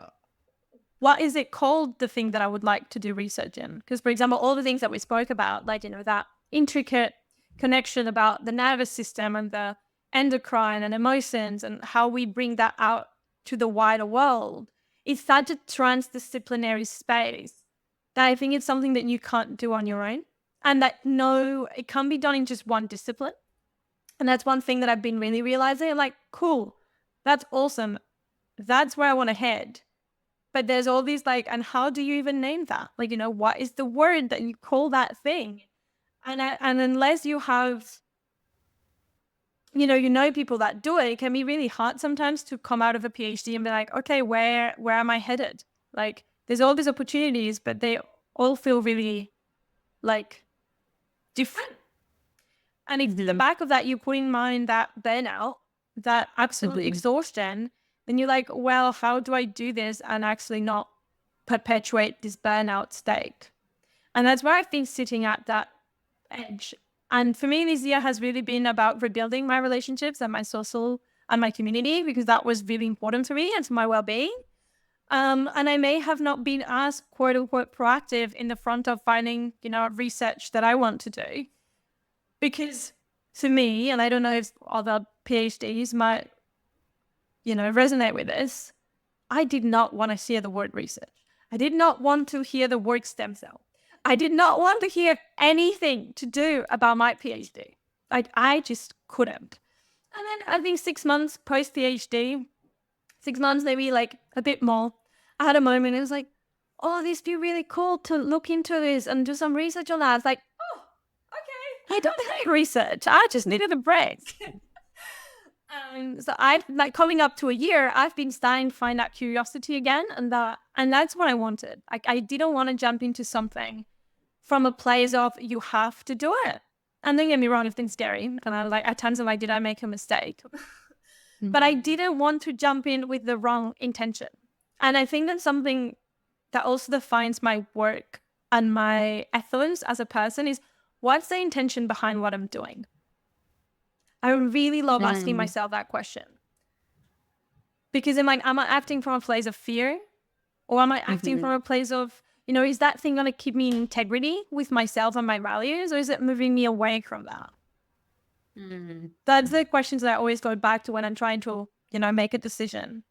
what is it called, the thing that I would like to do research in? Because, for example, all the things that we spoke about, like, you know, that intricate connection about the nervous system and the endocrine and emotions and how we bring that out to the wider world, is such a transdisciplinary space that I think it's something that you can't do on your own. And that, no, it can't be done in just one discipline. And that's one thing that I've been really realizing. I'm like, cool, that's awesome. That's where I want to head. But there's all these like, and how do you even name that? Like, you know, what is the word that you call that thing? And unless you have, you know people that do it, it can be really hard sometimes to come out of a PhD and be like, okay, where am I headed? Like, there's all these opportunities, but they all feel really like different. And if in the back of that you put in mind that burnout, that absolute exhaustion, then you're like, well, how do I do this and actually not perpetuate this burnout state? And that's where I've been sitting at that edge. And for me, this year has really been about rebuilding my relationships and my social and my community, because that was really important to me and to my well-being. And I may have not been as quote unquote proactive in the front of finding, research that I want to do. Because for me, and I don't know if other PhDs might, resonate with this, I did not want to hear the word research. I did not want to hear the word stem cell. I did not want to hear anything to do about my PhD. I just couldn't. And then I think 6 months post PhD, 6 months, maybe like a bit more, I had a moment. It was like, oh, this be really cool to look into this and do some research on that. It's like, oh, okay. I don't need research. I just needed a break. So I've like coming up to a year, I've been starting to find that curiosity again, and that's what I wanted. Like I didn't want to jump into something from a place of you have to do it. And don't get me wrong, if things scary, and I like at times I'm like, did I make a mistake? But I didn't want to jump in with the wrong intention. And I think that's something that also defines my work and my excellence as a person is what's the intention behind what I'm doing? I really love asking myself that question. Because I'm like, am I acting from a place of fear? Or am I acting from a place of, is that thing going to keep me in integrity with myself and my values? Or is it moving me away from that? That's the questions that I always go back to when I'm trying to, make a decision.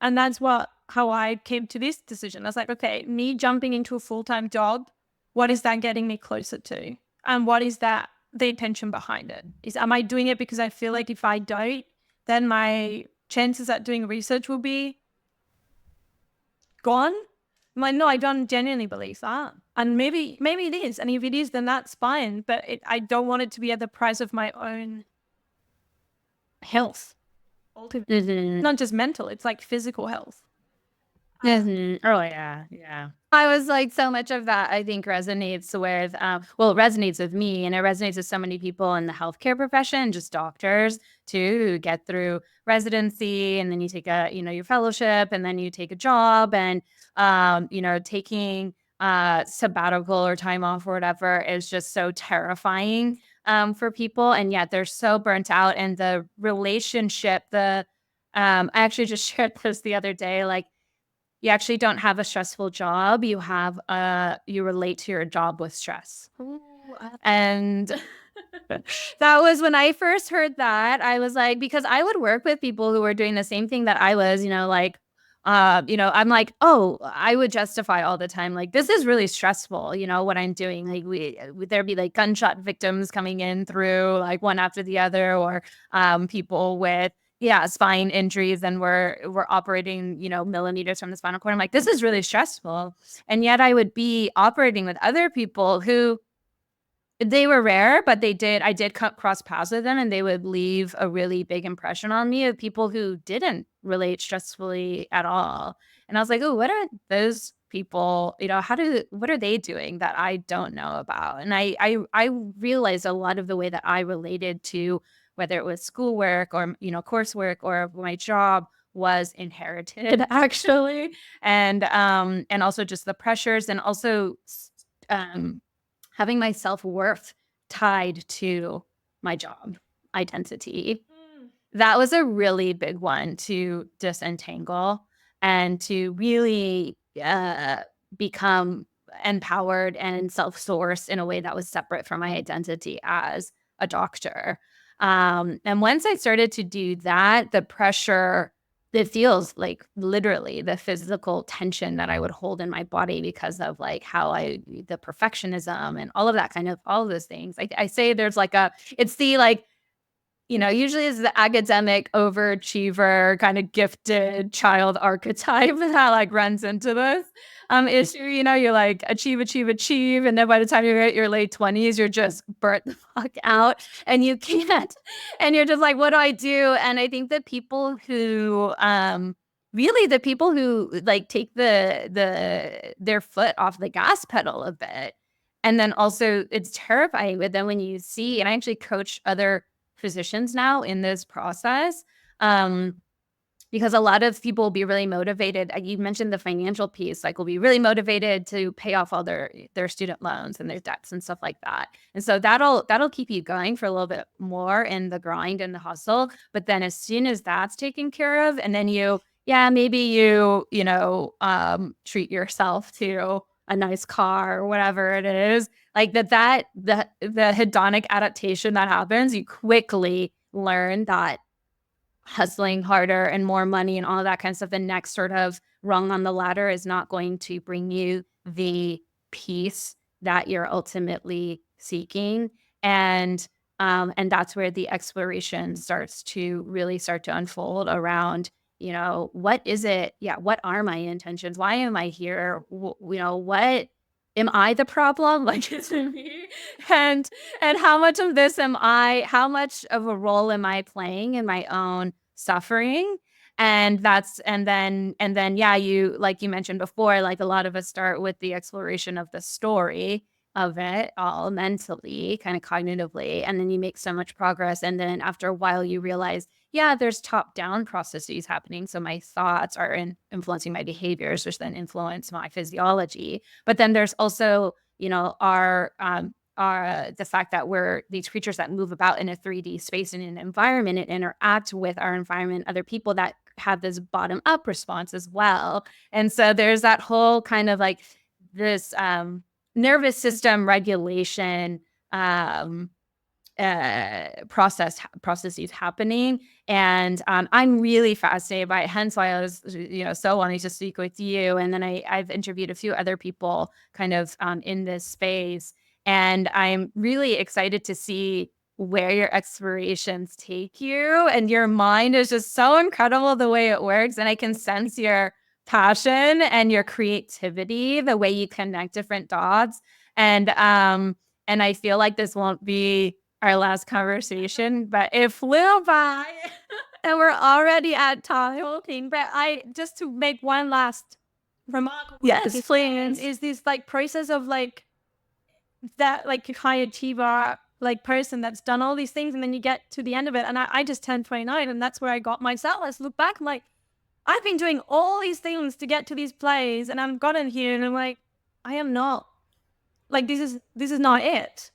And that's how I came to this decision. I was like, okay, me jumping into a full-time job, what is that getting me closer to? And what is that the intention behind it? Am I doing it because I feel like if I don't, then my chances at doing research will be gone? I'm like, no, I don't genuinely believe that. And maybe it is. And if it is, then that's fine. But I don't want it to be at the price of my own health. Not just mental, it's like physical health. Oh, yeah. I was like, so much of that I think resonates with, it resonates with me, and it resonates with so many people in the healthcare profession, just doctors too, who get through residency, and then you take your fellowship, and then you take a job, and, taking sabbatical or time off or whatever is just so terrifying for people. And yet they're so burnt out, and the relationship, I actually just shared this the other day, like, you actually don't have a stressful job. You have you relate to your job with stress. And that was when I first heard that. I was like, because I would work with people who were doing the same thing that I was, I'm like, oh, I would justify all the time, like, this is really stressful, what I'm doing. Like there'd be like gunshot victims coming in through like one after the other, or people with spine injuries, and we're operating, millimeters from the spinal cord. I'm like, this is really stressful. And yet I would be operating with other people who they were rare, but I did cross paths with them, and they would leave a really big impression on me of people who didn't relate stressfully at all. And I was like, oh, what are those people, what are they doing that I don't know about? And I realized a lot of the way that I related to, whether it was schoolwork or, coursework or my job, was inherited actually. And also just the pressures, and also, having my self-worth tied to my job identity. That was a really big one to disentangle, and to really become empowered and self-sourced in a way that was separate from my identity as a doctor. And once I started to do that, the pressure, it feels like literally the physical tension that I would hold in my body because of like the perfectionism and all of that all of those things. I say there's like it's the like, usually it's the academic overachiever kind of gifted child archetype that like runs into this issue. You're like achieve. And then by the time you're at your late 20s, you're just burnt the fuck out and you can't. And you're just like, what do I do? And I think that people who, really the people who like take their foot off the gas pedal a bit. And then also it's terrifying with them when you see, and I actually coach other physicians now in this process, because a lot of people will be really motivated. You mentioned the financial piece, like will be really motivated to pay off all their student loans and their debts and stuff like that. And so that'll keep you going for a little bit more in the grind and the hustle. But then as soon as that's taken care of, and then you yeah, maybe treat yourself to a nice car or whatever it is. Like the hedonic adaptation that happens, you quickly learn that hustling harder and more money and all of that kind of stuff, the next sort of rung on the ladder is not going to bring you the peace that you're ultimately seeking. And that's where the exploration starts to really start to unfold around, what is it? Yeah, what are my intentions? Why am I here? What am I the problem? Like, is it me? And and how much of this am I? How much of a role am I playing in my own suffering? And then yeah, you, like you mentioned before, like a lot of us start with the exploration of the story of it all mentally, kind of cognitively, and then you make so much progress, and then after a while you realize, yeah, there's top down processes happening, so my thoughts are influencing my behaviors, which then influence my physiology. But then there's also, our the fact that we're these creatures that move about in a 3D space in an environment and interact with our environment, other people that have this bottom up response as well. And so there's that whole kind of like this nervous system regulation um, processes happening. And I'm really fascinated by it. Hence why I was, so wanting to speak with you. And then I've interviewed a few other people kind of in this space. And I'm really excited to see where your explorations take you. And your mind is just so incredible the way it works. And I can sense your passion and your creativity, the way you connect different dots. And I feel like this won't be our last conversation, but it flew by and we're already at time. Talking, but I just to make one last remark. Yes, please. Is this like process of like that like high achiever like person that's done all these things, and then you get to the end of it, and I just turned 29, and that's where I got myself. I look back, I'm like, I've been doing all these things to get to these plays, and I've gotten here, and I'm like, I am not. Like this is not it.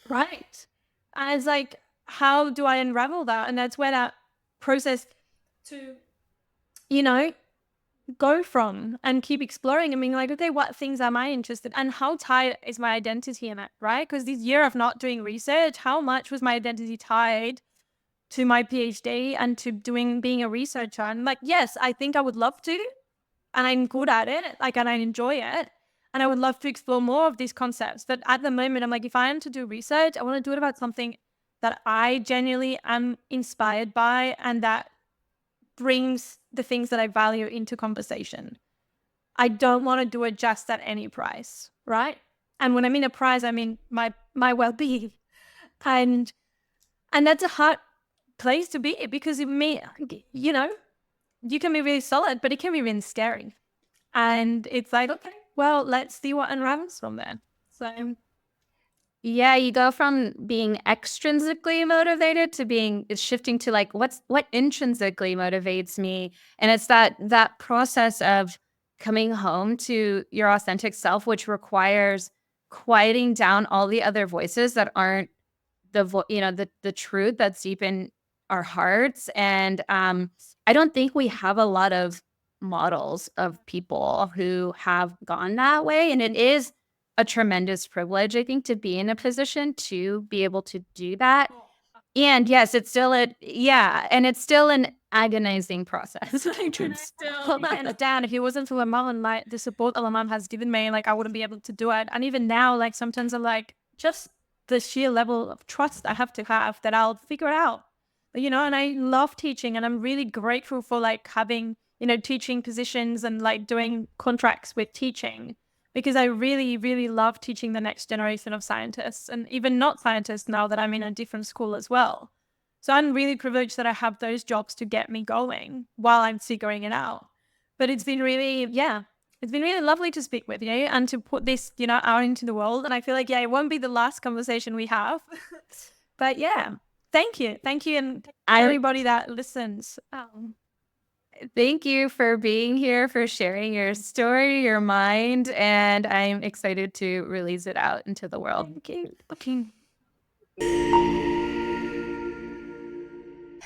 Right. And it's like, how do I unravel that? And that's where that process to, go from and keep exploring and being like, okay, what things am I interested in? And how tied is my identity in it, right? Because this year of not doing research, how much was my identity tied to my PhD and to being a researcher? And like, yes, I think I would love to, and I'm good at it, like, and I enjoy it. And I would love to explore more of these concepts. But at the moment, I'm like, if I am to do research, I want to do it about something that I genuinely am inspired by and that brings the things that I value into conversation. I don't want to do it just at any price, right? And when I mean a price, I mean my well-being. And that's a hard place to be, because it may, you can be really solid, but it can be really scary. And it's like, okay, well, let's see what unravels from there. So yeah, you go from being extrinsically motivated to it's shifting to like what intrinsically motivates me. And it's that process of coming home to your authentic self, which requires quieting down all the other voices that aren't the truth that's deep in our hearts. And I don't think we have a lot of models of people who have gone that way. And it is a tremendous privilege, I think, to be in a position to be able to do that. And yes, it's still and it's still an agonizing process. hands down, if it wasn't for my mom and like the support that my mom has given me, like I wouldn't be able to do it. And even now, like sometimes I'm like, just the sheer level of trust I have to have that I'll figure it out. And I love teaching, and I'm really grateful for like having, teaching positions and like doing contracts with teaching, because I really, really love teaching the next generation of scientists, and even not scientists now that I'm in a different school as well. So I'm really privileged that I have those jobs to get me going while I'm figuring it out. But it's been really, it's been really lovely to speak with you and to put this, out into the world. And I feel like, it won't be the last conversation we have. But yeah, thank you. Thank you. And everybody that listens. Thank you for being here, for sharing your story, your mind, and I'm excited to release it out into the world. Thank you.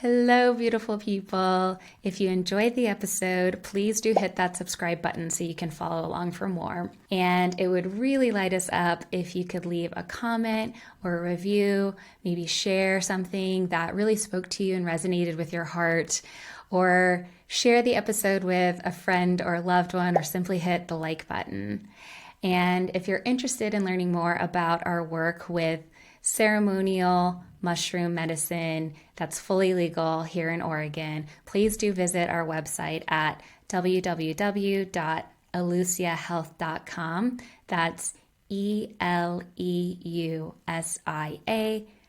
Hello, beautiful people. If you enjoyed the episode, please do hit that subscribe button so you can follow along for more. And it would really light us up if you could leave a comment or a review, maybe share something that really spoke to you and resonated with your heart, or share the episode with a friend or a loved one, or simply hit the like button. And if you're interested in learning more about our work with ceremonial mushroom medicine that's fully legal here in Oregon, please do visit our website at www.eleusiahealth.com. That's ELEUSIA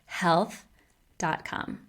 health.com.